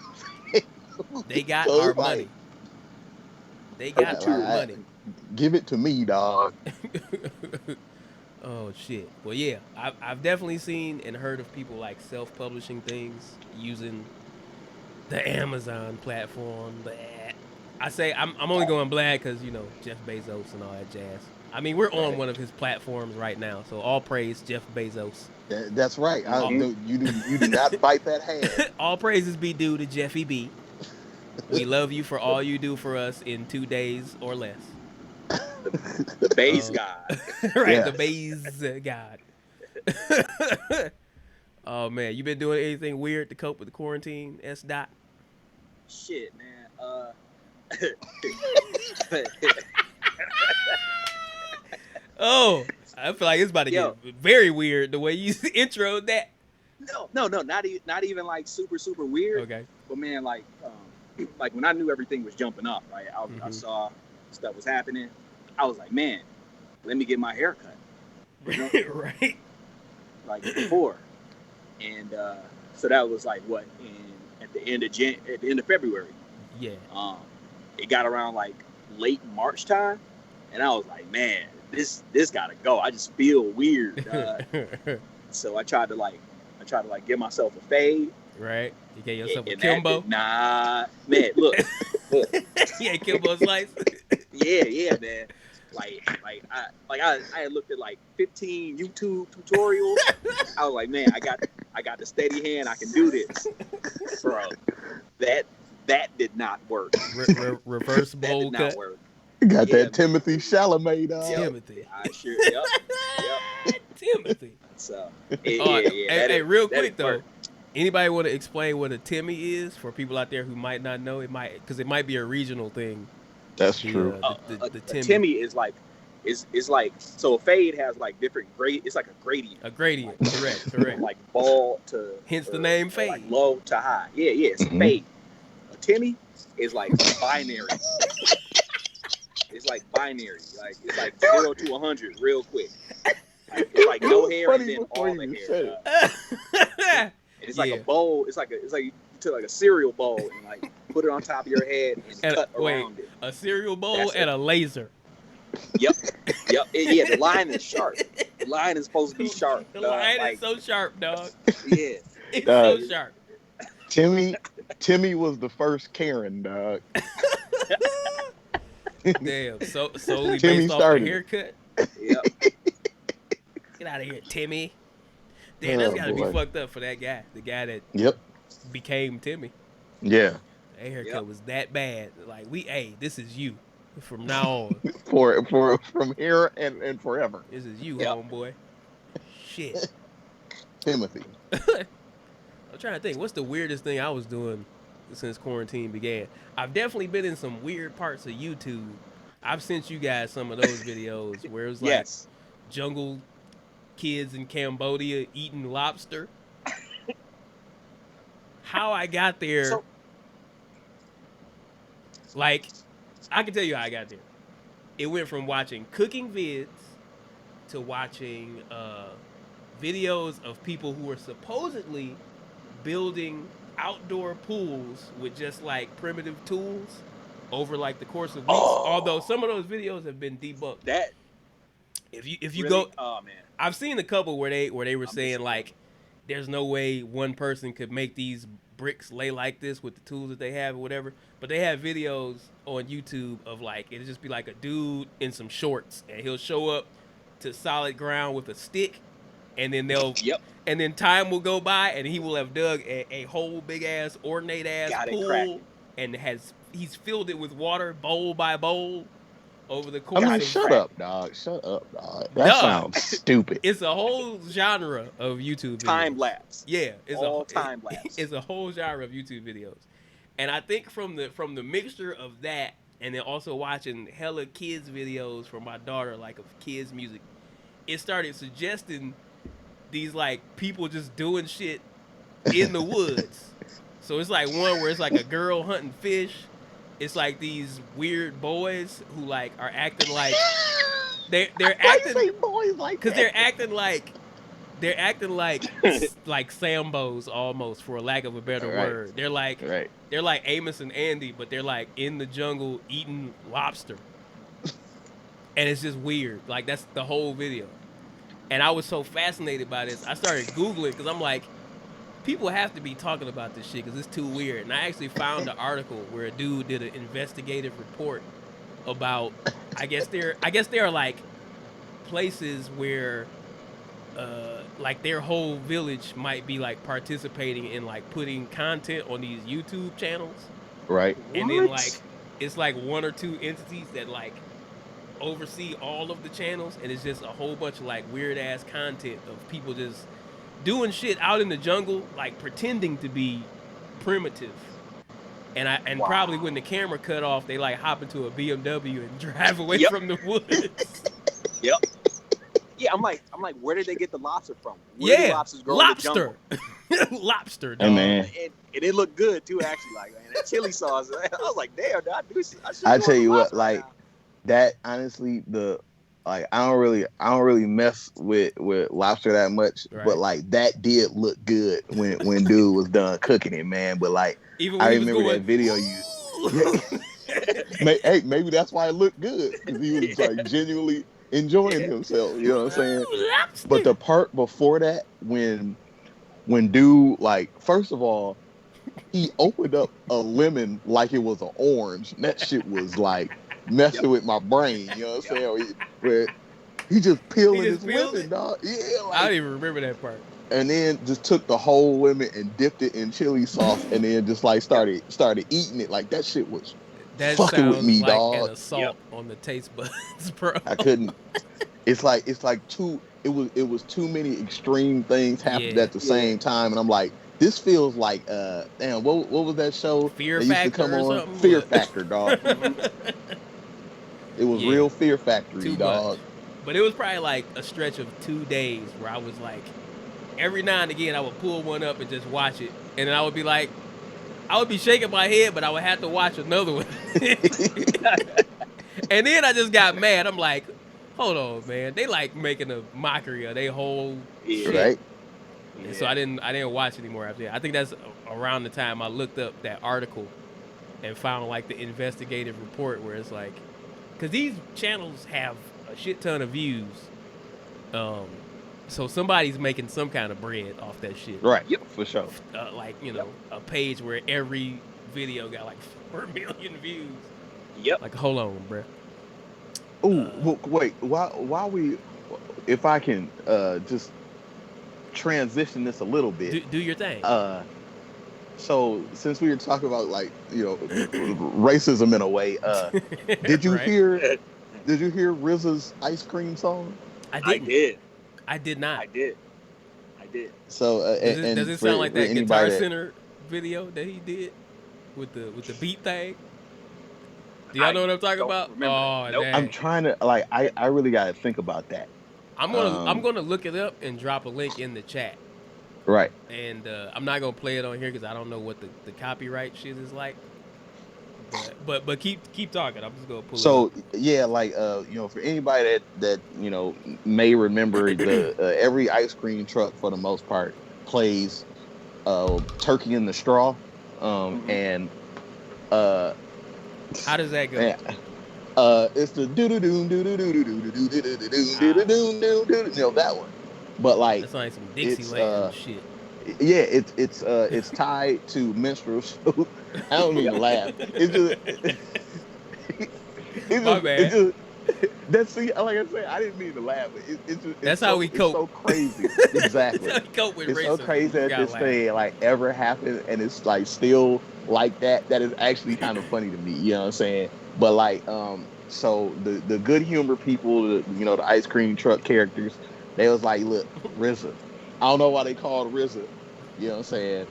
They got So our it's like, money. They got our money. give it to me, dog. Oh shit. Well, yeah, I've definitely seen and heard of people like self-publishing things using the Amazon platform. But I say I'm only going blah because Jeff Bezos and all that jazz. I mean, we're on one of his platforms right now, so all praise Jeff Bezos. That's right. You do not bite that hand. All praises be due to Jeffy B. We love you for all you do for us in 2 days or less. The base god. Right, Yeah. the base god. Oh man, you been doing anything weird to cope with the quarantine, S. Dot? Shit, man. Oh, I feel like it's about to get very weird the way you introed that. No, not even like super weird. Okay. But man, like when I knew everything was jumping up, right? I saw stuff was happening. I was like, man, let me get my hair cut. You know? Right. Like before, and so that was like what at the end of February. Yeah. It got around like late March time, and I was like, man, this gotta go. I just feel weird. So I tried to give myself a fade. Right. You gave yourself a Kimbo. Nah, man, look. Yeah, Kimbo slice. yeah, man. Like I had looked at like 15 YouTube tutorials. I was like, man, I got the steady hand. I can do this, bro. That did not work. Reverse bowl cut. Not work. Got that Timothy Chalamet, dog. Timothy. I sure. Yep. Timothy. So. Hey, real quick though. Anybody want to explain what a Timmy is for people out there who might not know? It might be a regional thing. That's true. The Timmy is like, it's like, so a fade has like different grade. It's like a gradient. A gradient, correct. Like bald to. Hence the name fade. Like low to high. Yeah, it's a fade. A Timmy is like binary. It's like binary. Like it's like 0 to 100 real quick. It's like no hair and then all the hair. It's like a bowl. It's like you took like a cereal bowl and like put it on top of your head and cut around it. A cereal bowl and a laser. Yep. The line is sharp. The line is supposed to be sharp. The line is so sharp, dog. Yeah. It's so sharp. Timmy was the first Karen, dog. Damn. Solely Timmy based started. off the haircut. Yep. Get out of here, Timmy. Damn, that's gotta be fucked up for that guy. The guy that became Timmy. Yeah. That haircut was that bad. Like this is you from now on. From here and forever. This is you, homeboy. Shit. Timothy. I'm trying to think. What's the weirdest thing I was doing since quarantine began? I've definitely been in some weird parts of YouTube. I've sent you guys some of those videos where it was like jungle kids in Cambodia eating lobster. How I got there, like, I can tell you how I got there. It went from watching cooking vids to watching videos of people who were supposedly building outdoor pools with just like primitive tools over like the course of weeks. Although some of those videos have been debunked. That if you really? go, oh man, I've seen a couple where they were saying like, there's no way one person could make these bricks lay like this with the tools that they have or whatever. But they have videos on YouTube of like, it'll just be like a dude in some shorts and he'll show up to solid ground with a stick, and then and then time will go by and he will have dug a whole big ass ornate ass pool and he's filled it with water bowl by bowl over the course of shut up, dog. That sounds stupid. It's a whole genre of YouTube videos. Time lapse. Yeah, it's time lapse. It's a whole genre of YouTube videos. And I think from the mixture of that and then also watching hella kids videos from my daughter, like of kids music, it started suggesting these like people just doing shit in the woods. So it's like one where it's like a girl hunting fish. It's like these weird boys who like are acting like they're acting boys like because they're acting like like Sambos almost, for a lack of a better word. They're like Amos and Andy, but they're like in the jungle eating lobster, and it's just weird. Like that's the whole video. And I was so fascinated by this, I started Googling because I'm like, people have to be talking about this shit because it's too weird. And I actually found an article where a dude did an investigative report about, I guess there are like places where like their whole village might be like participating in like putting content on these YouTube channels. Right. And then like it's like one or two entities that like oversee all of the channels, and it's just a whole bunch of like weird ass content of people just doing shit out in the jungle, like pretending to be primitive. And probably when the camera cut off, they like hop into a BMW and drive away from the woods. Yep. Yeah, I'm like, where did they get the lobster from? Where do lobsters grow in the jungle? Lobster, dog. Hey, man. And it looked good too, actually. Like, man, that chili sauce. I was like, damn, I should I do tell you what, lobster right like now. that. Honestly, I don't really mess with lobster that much, Right. but like that did look good when dude was done cooking it, man. But like, Even when I he was remember going, that video you. Hey, maybe that's why it looked good, because he was like genuinely enjoying himself. You know what I'm saying? lobster. But the part before that, when dude, like, first of all, he opened up a lemon like it was an orange. And that shit was like messing with my brain. You know what I'm saying? Where he just peeling his lemon, dog. Yeah, like, I don't even remember that part. and then just took the whole lemon and dipped it in chili sauce, and then just like started eating it. Like that shit was fucking with me, like dog. an assault on the taste buds, bro. I couldn't. It's like too. It was too many extreme things happened at the same time, and I'm like, this feels like damn. What was that show Fear that used to Factor come or on? something? Fear Factor, dog. It was real Fear Factory, too dog. much. But it was probably like a stretch of 2 days where I was like, every now and again I would pull one up and just watch it, and then I would be like, I would be shaking my head, but I would have to watch another one. And then I just got mad. I'm like, hold on, man. They like making a mockery of their whole shit. Right. And so I didn't watch anymore after that. I think that's around the time I looked up that article and found like the investigative report where it's like, because these channels have a shit ton of views. So somebody's making some kind of bread off that shit. Right. Yep. For sure. Like, you know, a page where every video got like 4 million views. Yep. Like, hold on, bruh. Oh, wait. While we, if I can just transition this a little bit. Do your thing. So since we were talking about, like, you know, racism in a way, did you hear RZA's ice cream song? I did. I did not. I did. So does it sound like that Guitar Center video that he did with the beat thing? Do y'all know what I'm talking about? Oh, nope. I'm trying to, like, I really gotta think about that. I'm gonna look it up and drop a link in the chat. Right. And I'm not gonna play it on here because I don't know what the copyright shit is like. But keep talking. I'm just gonna pull it up. So yeah, like you know, for anybody that you know may remember, the every ice cream truck for the most part plays Turkey in the Straw, and how does that go? It's the do do do do do do do do do do do do do do, you know, that one. But like, that's like some Dixieland shit. Yeah, it's tied to minstrel show. I don't mean to laugh. It's My bad. That's, see, like I said, I didn't mean to laugh. That's how we cope. It's so crazy. Exactly. That's how we cope with it's racism. So crazy that this thing like ever happened, and it's like still like that. That is actually kind of funny to me. You know what I'm saying? But like, so the good humor people, you know, the ice cream truck characters, they was like, look, RZA. I don't know why they called RZA. You know what I'm saying?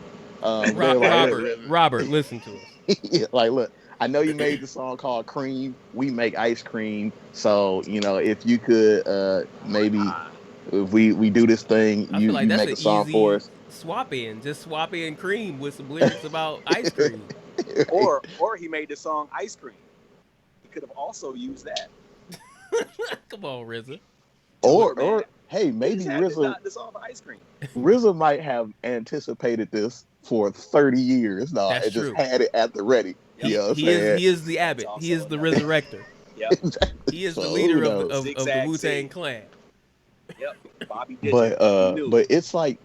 Robert, listen to us. Yeah, like, look, I know you made the song called Cream. We make ice cream. So, you know, if you could maybe, if we do this thing, you make a song for us. Swap in. Just swap in Cream with some lyrics about ice cream. Or he made the song Ice Cream. He could have also used that. Come on, RZA. Or hey, maybe RZA. The song for Ice Cream. RZA might have anticipated this for 30 years. No, it just had it at the ready. Yep. You know what he is the Abbott. He is the resurrector. Yep. Exactly. He is the leader of the Wu-Tang Clan. Yep. Bobby did. But it's like,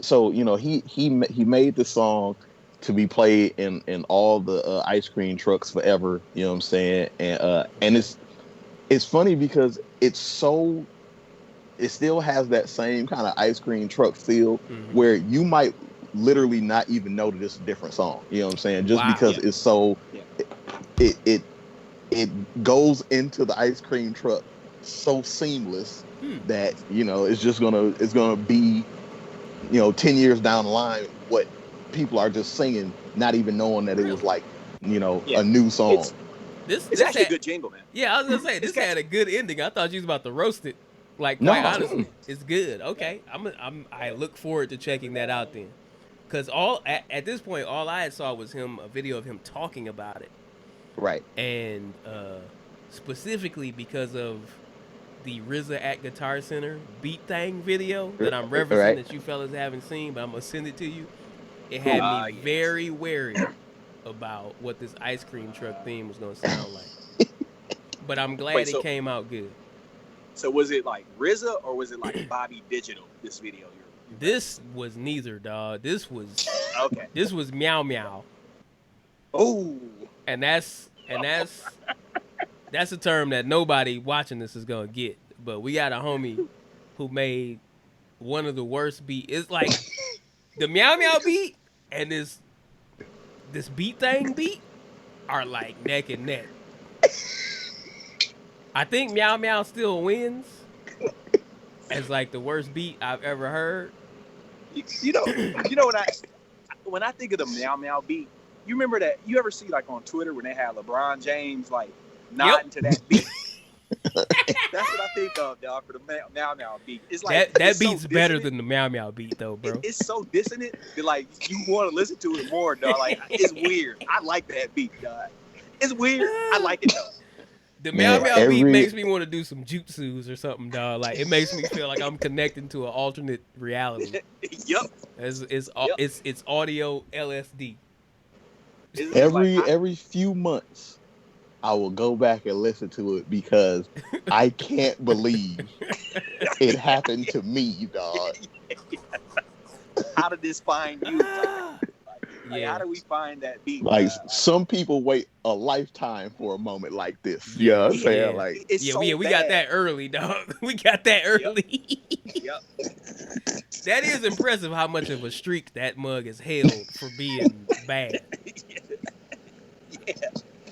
so, you know, he made the song to be played in all the ice cream trucks forever. You know what I'm saying? And it's funny because it still has that same kind of ice cream truck feel, where you might literally not even know that it's a different song. You know what I'm saying? Just because it's so it goes into the ice cream truck so seamless that, you know, it's gonna be, you know, 10 years down the line what people are just singing, not even knowing that it was like, you know, a new song. It's actually a good jingle, man. Yeah, I was gonna say this had a good ending. I thought you was about to roast it. Like, quite No. honestly, it's good. Okay, I look forward to checking that out then. Cause at this point, all I had saw was a video of him talking about it, Right. and specifically because of the RZA at Guitar Center Beat Thing video that I'm referencing Right. that you fellas haven't seen, but I'm gonna send it to you. It Cool. had me very wary about what this ice cream truck theme was gonna sound like. But I'm glad it came out good. So was it like RZA or was it like Bobby Digital? This video. This was neither, dog. This was okay. This was Meow Meow. Oh. And that's a term that nobody watching this is gonna get. But we got a homie who made one of the worst beats. It's like the Meow Meow beat and this Beat Thing beat are like neck and neck. I think Meow Meow still wins as like the worst beat I've ever heard. You know when I think of the Meow Meow beat, you remember that you ever see like on Twitter when they have LeBron James like nodding to that beat? That's what I think of, dog, for the Meow Meow beat. It's like that beat's so better than the Meow Meow beat though, bro. It's so dissonant that like you want to listen to it more, dog. Like it's weird. I like that beat, dog. It's weird. I like it though. The Meow Meow beat makes me want to do some jutsus or something, dog. Like it makes me feel like I'm connecting to an alternate reality. Yup. It's audio LSD. Every few months, I will go back and listen to it because I can't believe it happened to me, dog. How did this find you? How do we find that beat? Like some people wait a lifetime for a moment like this. You know what I'm saying? Like, we got that early, dog. We got that early. Yep. That is impressive how much of a streak that mug has held for being bad.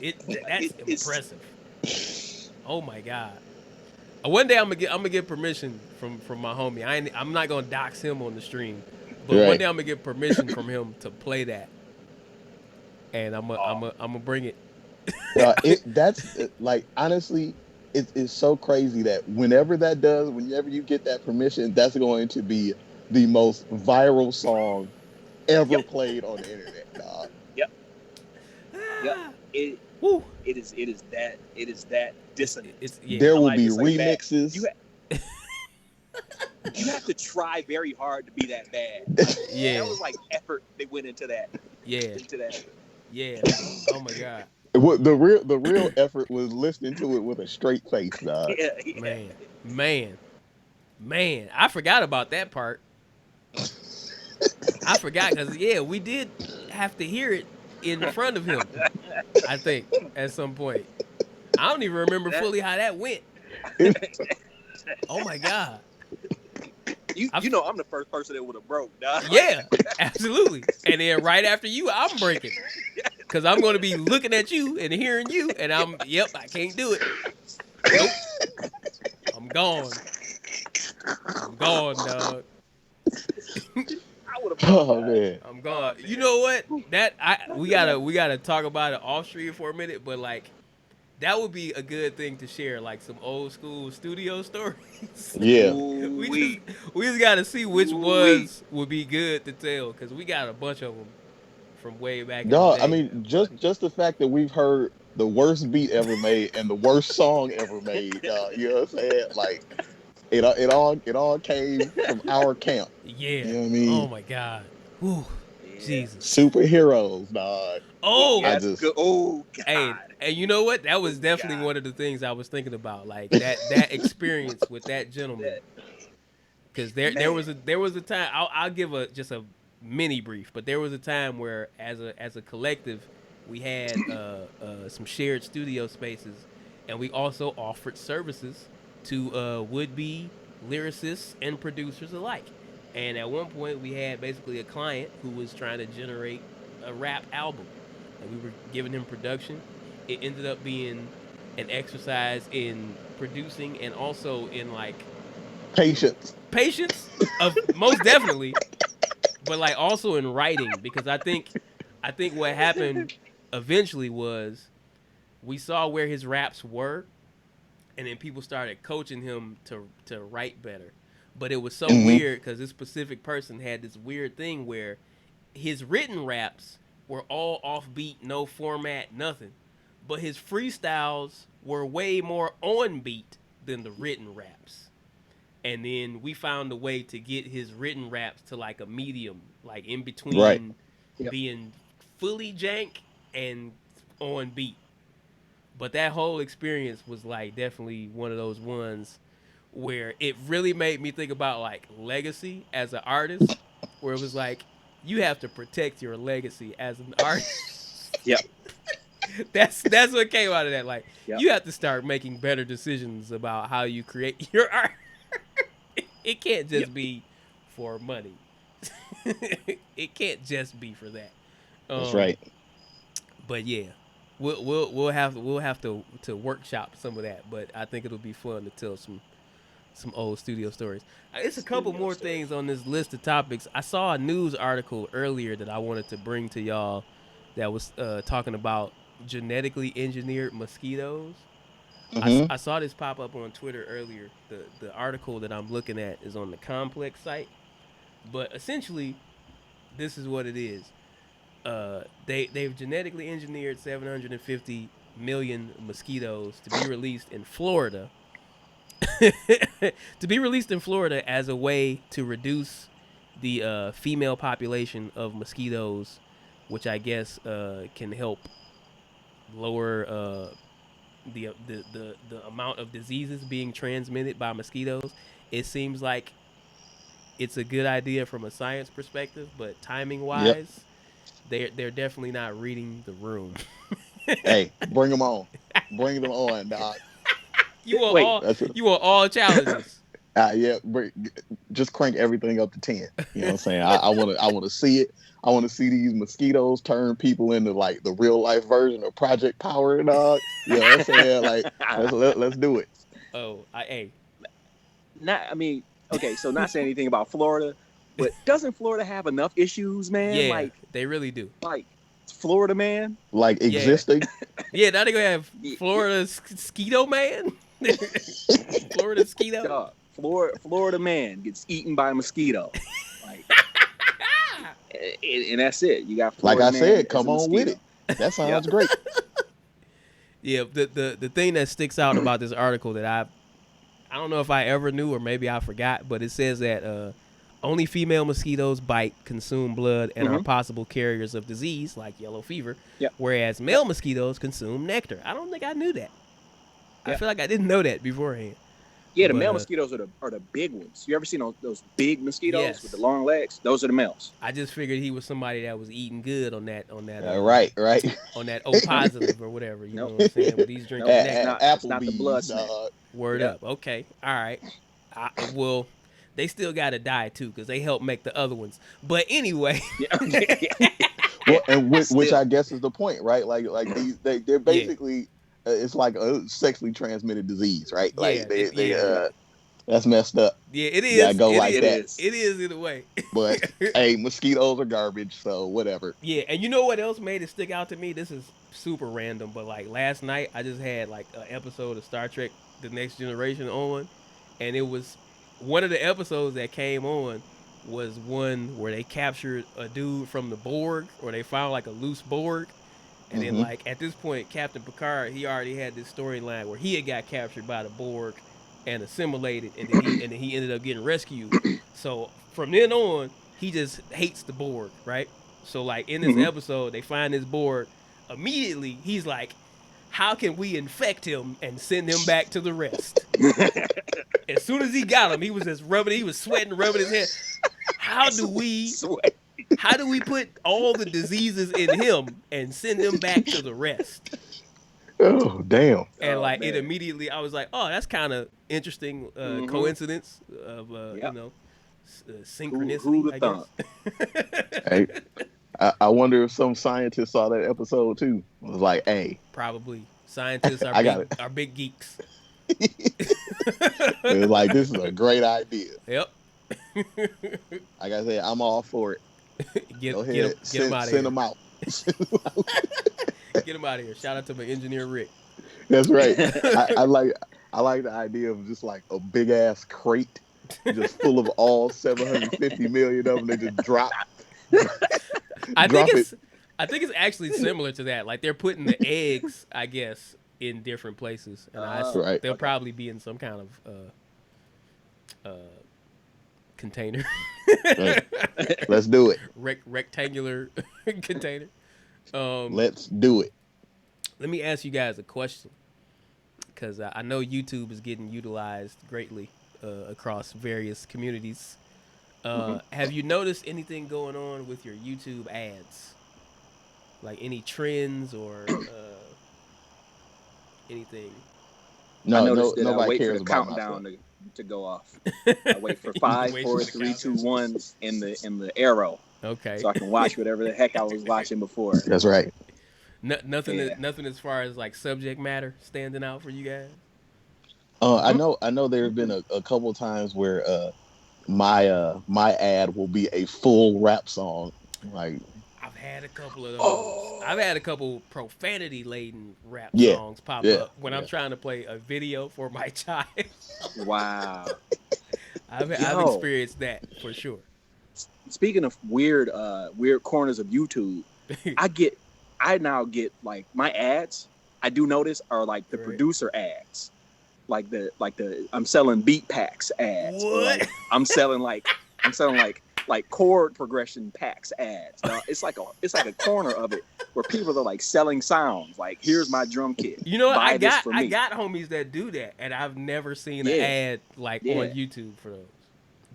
That's impressive. Oh my god. One day I'm gonna get permission from my homie. I'm not gonna dox him on the stream, but one day I'm gonna get permission from him to play that, and I'm gonna bring it. That's like honestly, it's so crazy that whenever you get that permission, that's going to be the most viral song ever played on the internet, dog. Yep. It is that dissonant. There will be remixes. You have to try very hard to be that bad. Yeah. That was like effort that went into that. Yeah. Yeah. Oh my god. The real effort was listening to it with a straight face, dog. Man. I forgot about that part. I forgot because we did have to hear it in front of him. I think at some point. I don't even remember fully how that went. Oh my god. You know I'm the first person that would have broke, dog. Yeah, absolutely. And then right after you, I'm breaking. Because I'm going to be looking at you and hearing you, and I can't do it. Nope. I'm gone, dog. Oh man. I'm gone. You know what? We gotta talk about it off stream for a minute, but like that would be a good thing to share, like some old school studio stories. Yeah. we just gotta see which ones would be good to tell, because we got a bunch of them from way back. No, I mean just the fact that we've heard the worst beat ever made and the worst song ever made. You know what I'm saying? Like it all came from our camp. Yeah. You know what I mean? Oh my god. Whew. Jesus. Superheroes, dog. Oh, good. Oh god. Hey, and you know what? That was definitely one of the things I was thinking about, like that experience with that gentleman. Because there was a time. I'll give just a mini brief, but there was a time where as a collective we had some shared studio spaces, and we also offered services to would-be lyricists and producers alike. And at one point we had basically a client who was trying to generate a rap album, and we were giving him production. It ended up being an exercise in producing and also in like patience of most definitely, but like also in writing, because I think what happened eventually was we saw where his raps were, and then people started coaching him to write better. But it was so Mm-hmm. weird because this specific person had this weird thing where his written raps were all offbeat, no format, nothing. But his freestyles were way more on beat than the written raps. And then we found a way to get his written raps to like a medium, like in between Right. being fully jank and on beat. But that whole experience was like definitely one of those ones where it really made me think about like legacy as an artist, where it was like you have to protect your legacy as an artist. Yep. That's what came out of that. Like Yep. you have to start making better decisions about how you create your art. It can't just be for money. It can't just be for that. That's right. But yeah, we'll have to workshop some of that. But I think it'll be fun to tell some old studio stories. It's a couple more things on this list of topics. I saw a news article earlier that I wanted to bring to y'all that was talking about genetically engineered mosquitoes. Mm-hmm. I saw this pop up on Twitter earlier. The article that I'm looking at is on the Complex site. But essentially, this is what it is. They've genetically engineered 750 million mosquitoes to be released in Florida. To be released in Florida as a way to reduce the female population of mosquitoes, which I guess can help lower the amount of diseases being transmitted by mosquitoes. It seems like it's a good idea from a science perspective, but timing wise, they're definitely not reading the room. Hey, bring them on. Bring them on, dog. You want all challenges. Yeah, just crank everything up to 10. You know what I'm saying? I want to see it. I want to see these mosquitoes turn people into like the real life version of Project Power, dog. You know what I'm saying? Like, let's do it. Oh, Okay, so not saying anything about Florida, but doesn't Florida have enough issues, man? Yeah, like they really do. Like Florida, man. Like existing. Yeah, now they're gonna have Florida Mosquito Man. Florida Mosquito. Florida man gets eaten by a mosquito. Like, and that's it. You got Florida, like I said, come on with it. That sounds great. Yeah, the thing that sticks out about this article that I don't know if I ever knew or maybe I forgot, but it says that only female mosquitoes bite, consume blood, and are possible carriers of disease like yellow fever, whereas male mosquitoes consume nectar. I don't think I knew that. I feel like I didn't know that beforehand. Yeah, the male mosquitoes are the big ones. You ever seen those big mosquitoes with the long legs? Those are the males. I just figured he was somebody that was eating good on that. Right. On that O positive or whatever. You know what I'm saying? But he's drinking nectar. It's not the blood snake. Word up. Okay. All right. Well, they still got to die too because they help make the other ones. But anyway. Well, and which I guess is the point, right? Like these, they're basically. It's like a sexually transmitted disease, right? Like that's messed up. Yeah, it is. You gotta go like that. It is in a way. But hey, mosquitoes are garbage, so whatever. Yeah, and you know what else made it stick out to me? This is super random, but like last night I just had like an episode of Star Trek: The Next Generation on, and it was one of the episodes that came on was one where they captured a dude from the Borg, or they found like a loose Borg. And then, like, at this point, Captain Picard, he already had this storyline where he had got captured by the Borg and assimilated, and then he ended up getting rescued. So from then on, he just hates the Borg, right? So, like, in this episode, they find this Borg. Immediately, he's like, how can we infect him and send him back to the rest? As soon as he got him, he was sweating, rubbing his head. How do we put all the diseases in him and send them back to the rest? Oh, damn. And it immediately, I was like, oh, that's kind of interesting coincidence of, synchronicity, I guess. Hey, I wonder if some scientists saw that episode too. It was like, hey. Probably. Scientists are big geeks. It was like, this is a great idea. Yep. Like I said, I'm all for it. Go ahead, get him out of here. Send him out. Get him out of here. Shout out to my engineer Rick. That's right. I like the idea of just like a big ass crate, just full of all 750 million of them. They just drop, I think drop it. it's actually similar to that. Like they're putting the eggs, I guess, in different places, and Right. they'll probably be in some kind of container. Right. Let's do it. Rectangular container. Let's do it. Let me ask you guys a question, because I know YouTube is getting utilized greatly across various communities. Have you noticed anything going on with your YouTube ads? Like any trends or anything? I No, noticed that I nobody wait for cares the about my stuff. countdown to go off. I wait for 5, 4, 3, 2, 1 in the arrow. Okay. So I can watch whatever the heck I was watching before. That's right. Nothing as far as like subject matter standing out for you guys. I know there have been a couple of times where my ad will be a full rap song. Like I've had a couple of those. I've had a couple profanity laden rap yeah, songs pop yeah, up when I'm trying to play a video for my child. Wow. I've experienced that for sure. Speaking of weird corners of YouTube, I now get like my ads. I do notice are like the producer ads, like the I'm selling beat packs ads. What? Or like I'm selling like chord progression packs ads. Now, it's like a corner of it where people are like selling sounds. Like, here's my drum kit. You know what? Buy this for me. I got homies that do that, and I've never seen an ad like on YouTube for those.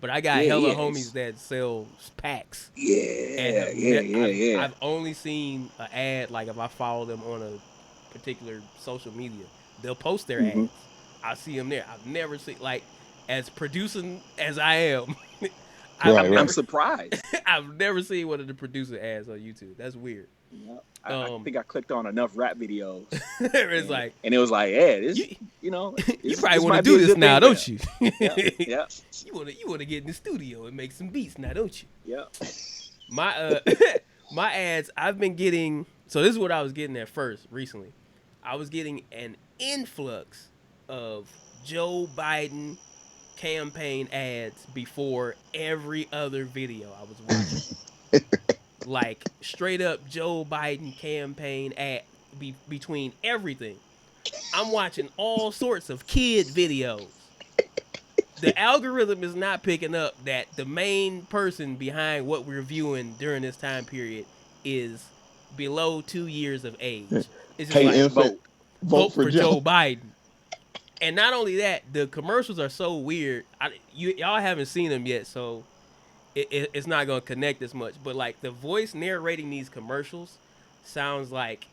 But I got hella homies that sell packs. I've only seen an ad, like if I follow them on a particular social media, they'll post their ads. I see them there. I've never seen, like, as producing as I am, I'm surprised. I've never seen one of the producer ads on YouTube. That's weird. Yep. I think I clicked on enough rap videos. And it was like, yeah, this, you probably want to do this now, don't you? Yeah. You want to get in the studio and make some beats now, don't you? Yeah. My ads, I've been getting. So this is what I was getting at first recently. I was getting an influx of Joe Biden campaign ads before every other video I was watching. Like straight up Joe Biden campaign ad between everything. I'm watching all sorts of kid videos. The algorithm is not picking up that the main person behind what we're viewing during this time period is below 2 years of age. It's just vote for Joe Biden. And not only that, the commercials are so weird. Y'all haven't seen them yet, so it's not going to connect as much. But like the voice narrating these commercials sounds like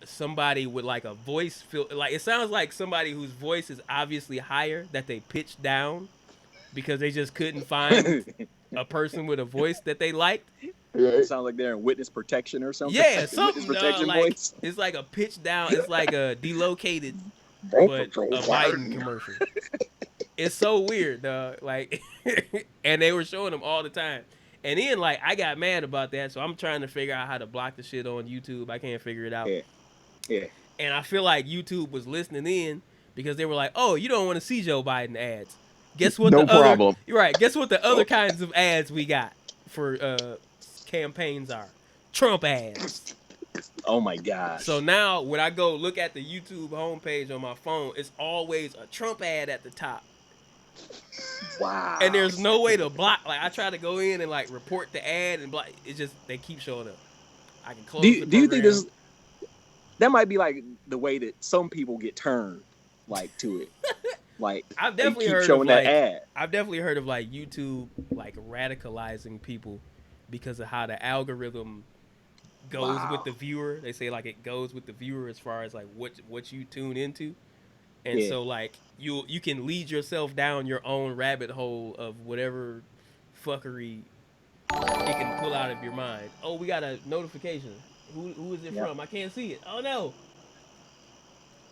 somebody with like a voice like it sounds like somebody whose voice is obviously higher that they pitched down because they just couldn't find a person with a voice that they liked. It sounds like they're in witness protection or something. Yeah, something. Witness protection voice. It's like a pitch down. It's like a delocated, but a Biden commercial. It's so weird, dog. Like, and they were showing them all the time. And then, like, I got mad about that, so I'm trying to figure out how to block the shit on YouTube. I can't figure it out. Yeah. And I feel like YouTube was listening in because they were like, "Oh, you don't want to see Joe Biden ads? Guess what? You're right. Guess what? The other kinds of ads we got for campaigns are Trump ads." Oh my gosh. So now when I go look at the YouTube homepage on my phone, it's always a Trump ad at the top. Wow. And there's no way to block. Like I try to go in and like report the ad and block. It's just they keep showing up. I can close. Do you think that might be like the way that some people get turned like to it? Like I've definitely heard showing of, that ad. I've definitely heard of like YouTube like radicalizing people because of how the algorithm goes with the viewer. They say like it goes with the viewer as far as like what you tune into. And so like you can lead yourself down your own rabbit hole of whatever fuckery it can pull out of your mind. Oh, we got a notification. Who is it from? I can't see it. Oh no.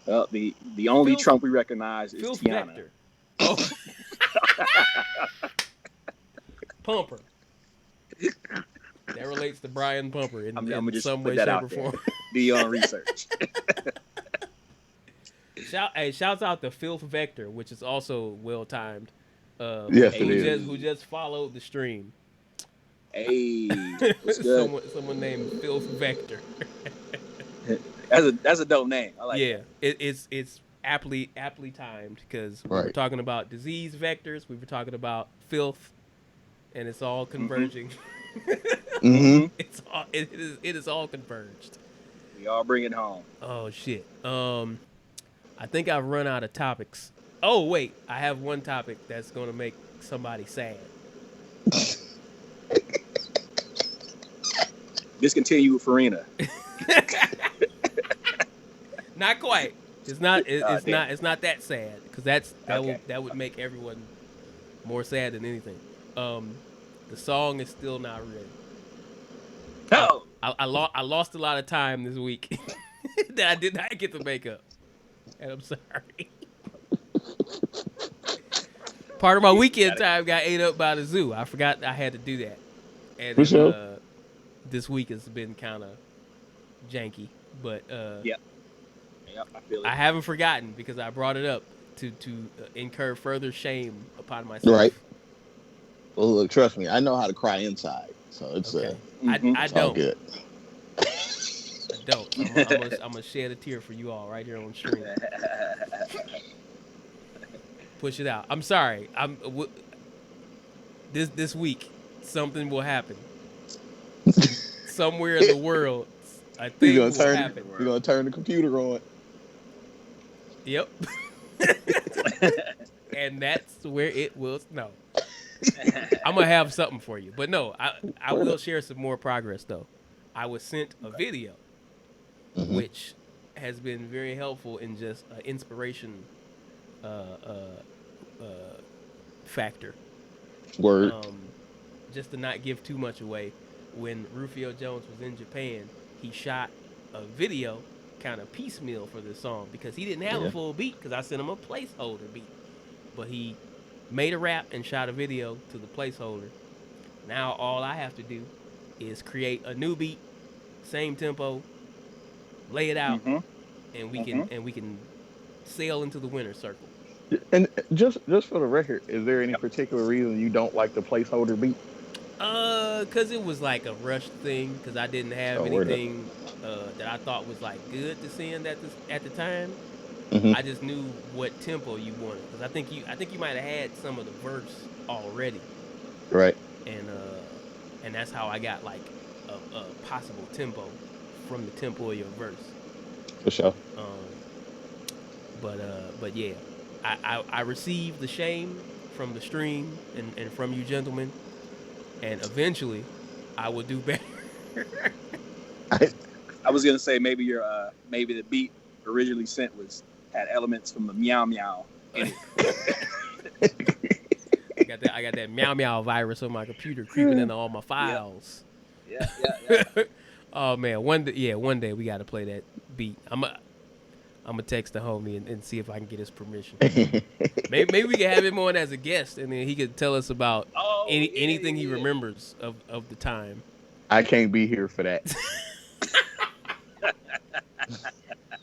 Well, the only Trump we recognize is Tiana. Vector. Oh. Pumper. That relates to Brian Pumper in some way, shape, or form. Do your own research. Shouts out to Filth Vector, which is also well timed. Yes, it is. Who just followed the stream. Hey, what's good? someone named Filth Vector. That's a dope name. I like that. It's aptly timed because we were talking about disease vectors, we were talking about filth, and it's all converging. Mm-hmm. It is all converged. We all bring it home. Oh shit. I think I've run out of topics. Oh wait, I have one topic that's gonna make somebody sad. Discontinue Farina. Not quite. It's not. It's not that sad because that would make everyone more sad than anything. The song is still not ready. Oh, I lost a lot of time this week that I did not get to make up, and I'm sorry. Part of my weekend time got ate up by the zoo. I forgot I had to do that, and then, this week has been kind of janky, but Yep, I feel it. I haven't forgotten because I brought it up to incur further shame upon myself. Right. Well, look, trust me, I know how to cry inside, so it's okay. I it's don't. all good. I don't. I'm gonna shed a tear for you all right here on stream. Push it out. I'm sorry. This week something will happen. Somewhere in the world, I think will happen. We're gonna turn the computer on. Yep. And that's where it will. No. I'm gonna have something for you, but no, I will share some more progress though. I was sent a video, which has been very helpful in just inspiration factor. Word. Just to not give too much away, when Rufio Jones was in Japan, he shot a video kind of piecemeal for this song because he didn't have a full beat because I sent him a placeholder beat, but he made a rap and shot a video to the placeholder. Now all I have to do is create a new beat, same tempo, lay it out, and we can sail into the winner's circle. And just for the record, is there any particular reason you don't like the placeholder beat? Cause it was like a rushed thing. Cause I didn't have anything that I thought was like good to send at the time. I just knew what tempo you wanted. Cause I think you might have had some of the verse already. Right. And that's how I got like a possible tempo from the tempo of your verse. For sure. But yeah, I received the shame from the stream and from you gentlemen, and eventually I will do better. I was gonna say maybe maybe the beat originally sent had elements from the meow meow in it. I got that meow meow virus on my computer creeping into all my files. Yeah. Oh man, one day we got to play that beat. I'm gonna text the homie and see if I can get his permission. maybe we can have him on as a guest, and then he could tell us about anything he remembers of the time. I can't be here for that.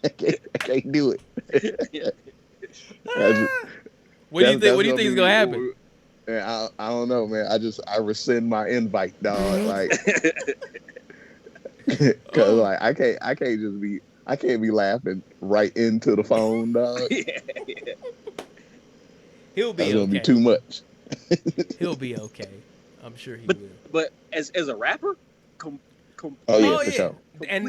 I can't do it. What do you think is gonna happen? I don't know, man. I rescind my invite, dog. Like, cause like I can't be laughing right into the phone, dog. He'll be okay. It'll be too much. He'll be okay. I'm sure he will. But as a rapper, for sure. And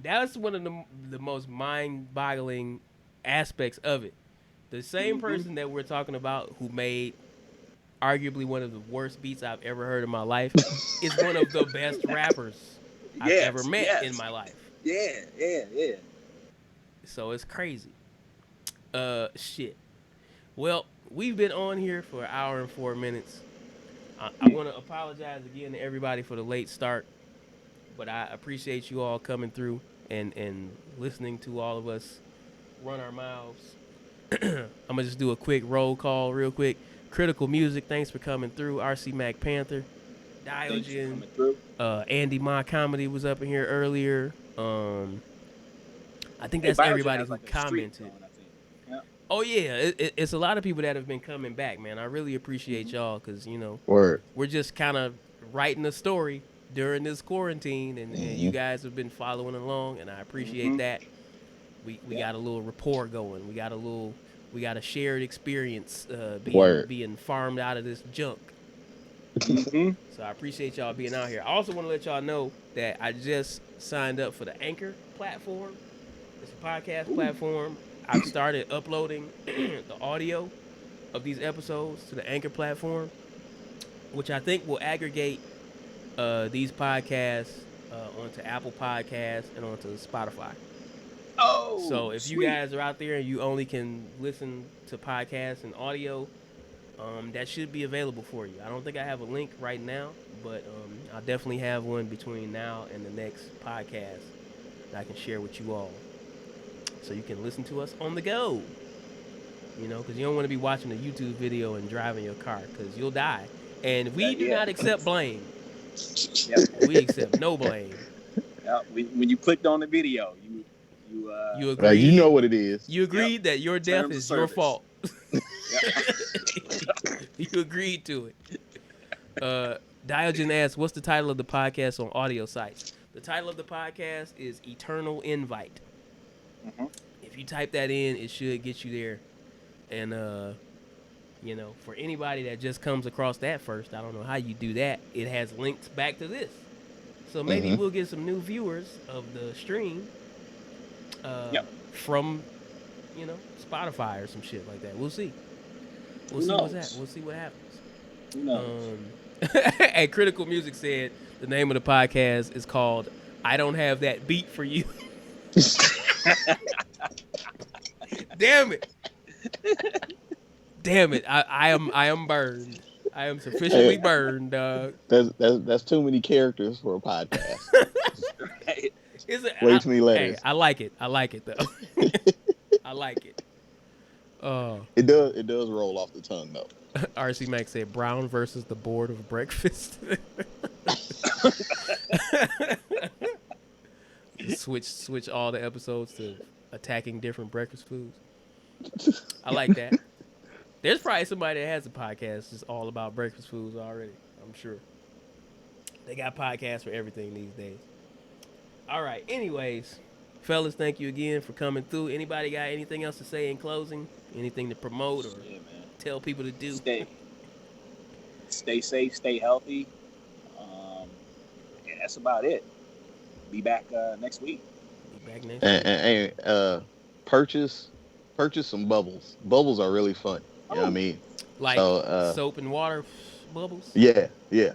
that's one of the most mind-boggling aspects of it. The same person that we're talking about who made arguably one of the worst beats I've ever heard in my life is one of the best rappers I've ever met in my life. Yeah. So it's crazy. Shit. Well, we've been on here for an hour and 4 minutes. I want to apologize again to everybody for the late start, but I appreciate you all coming through and listening to all of us run our mouths. I'm going to just do a quick roll call real quick. Critical Music, thanks for coming through. RC Mac Panther, Diogen, Andy Ma Comedy was up in here earlier. I think that's everybody who commented. Oh yeah, it's a lot of people that have been coming back, man. I really appreciate y'all because Word. we're just kind of writing a story during this quarantine, and you guys have been following along, and I appreciate that. We got a little rapport going. We got a shared experience being farmed out of this junk. So I appreciate y'all being out here. I also want to let y'all know that I just signed up for the Anchor platform. It's a podcast platform. I've started uploading the audio of these episodes to the Anchor platform, which I think will aggregate these podcasts onto Apple Podcasts and onto Spotify. Oh, so if you guys are out there and you only can listen to podcasts and audio, that should be available for you. I don't think I have a link right now, but I'll definitely have one between now and the next podcast that I can share with you all, so you can listen to us on the go. Because you don't want to be watching a YouTube video and driving your car, because you'll die. And we do not accept blame. We accept no blame. When you clicked on the video, you agreed. You know what it is. You agreed that your death is your fault. You agreed to it. Diogen asks, what's the title of the podcast on audio sites? The title of the podcast is Eternal Invite. If you type that in, it should get you there. And, for anybody that just comes across that first, I don't know how you do that. It has links back to this. So maybe we'll get some new viewers of the stream from, Spotify or some shit like that. We'll see. We'll see what's that. We'll see what happens. Who knows? And Critical Music said the name of the podcast is called I Don't Have That Beat for You. Damn it. Damn it. I am burned. I am sufficiently burned, dog. That's too many characters for a podcast. Way too many letters. Hey, I like it. I like it though. I like it. It does roll off the tongue though. RC Max said Brown versus the Board of Breakfast. Switch all the episodes to attacking different breakfast foods. I like that. There's probably somebody that has a podcast just all about breakfast foods already. I'm sure. They got podcasts for everything these days. All right. Anyways, fellas, thank you again for coming through. Anybody got anything else to say in closing? Anything to promote or tell people to do? Stay safe, stay healthy. That's about it. Be back next week. Be back next week. And purchase some bubbles. Bubbles are really fun. You know what I mean? Like soap and water bubbles? Yeah. Yep.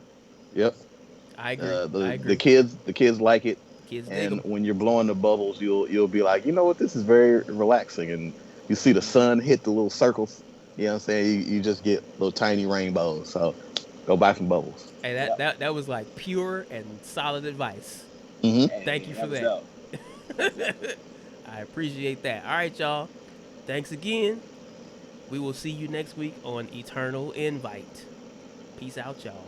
I agree. The kids like it. And when you're blowing the bubbles, you'll be like, you know what, this is very relaxing. And you see the sun hit the little circles. You know what I'm saying? You just get little tiny rainbows. So go buy some bubbles. Hey, that was like pure and solid advice. Thank you for that. I appreciate that. All right, y'all. Thanks again. We will see you next week on Eternal Invite. Peace out, y'all.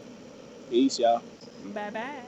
Peace, y'all. Bye-bye.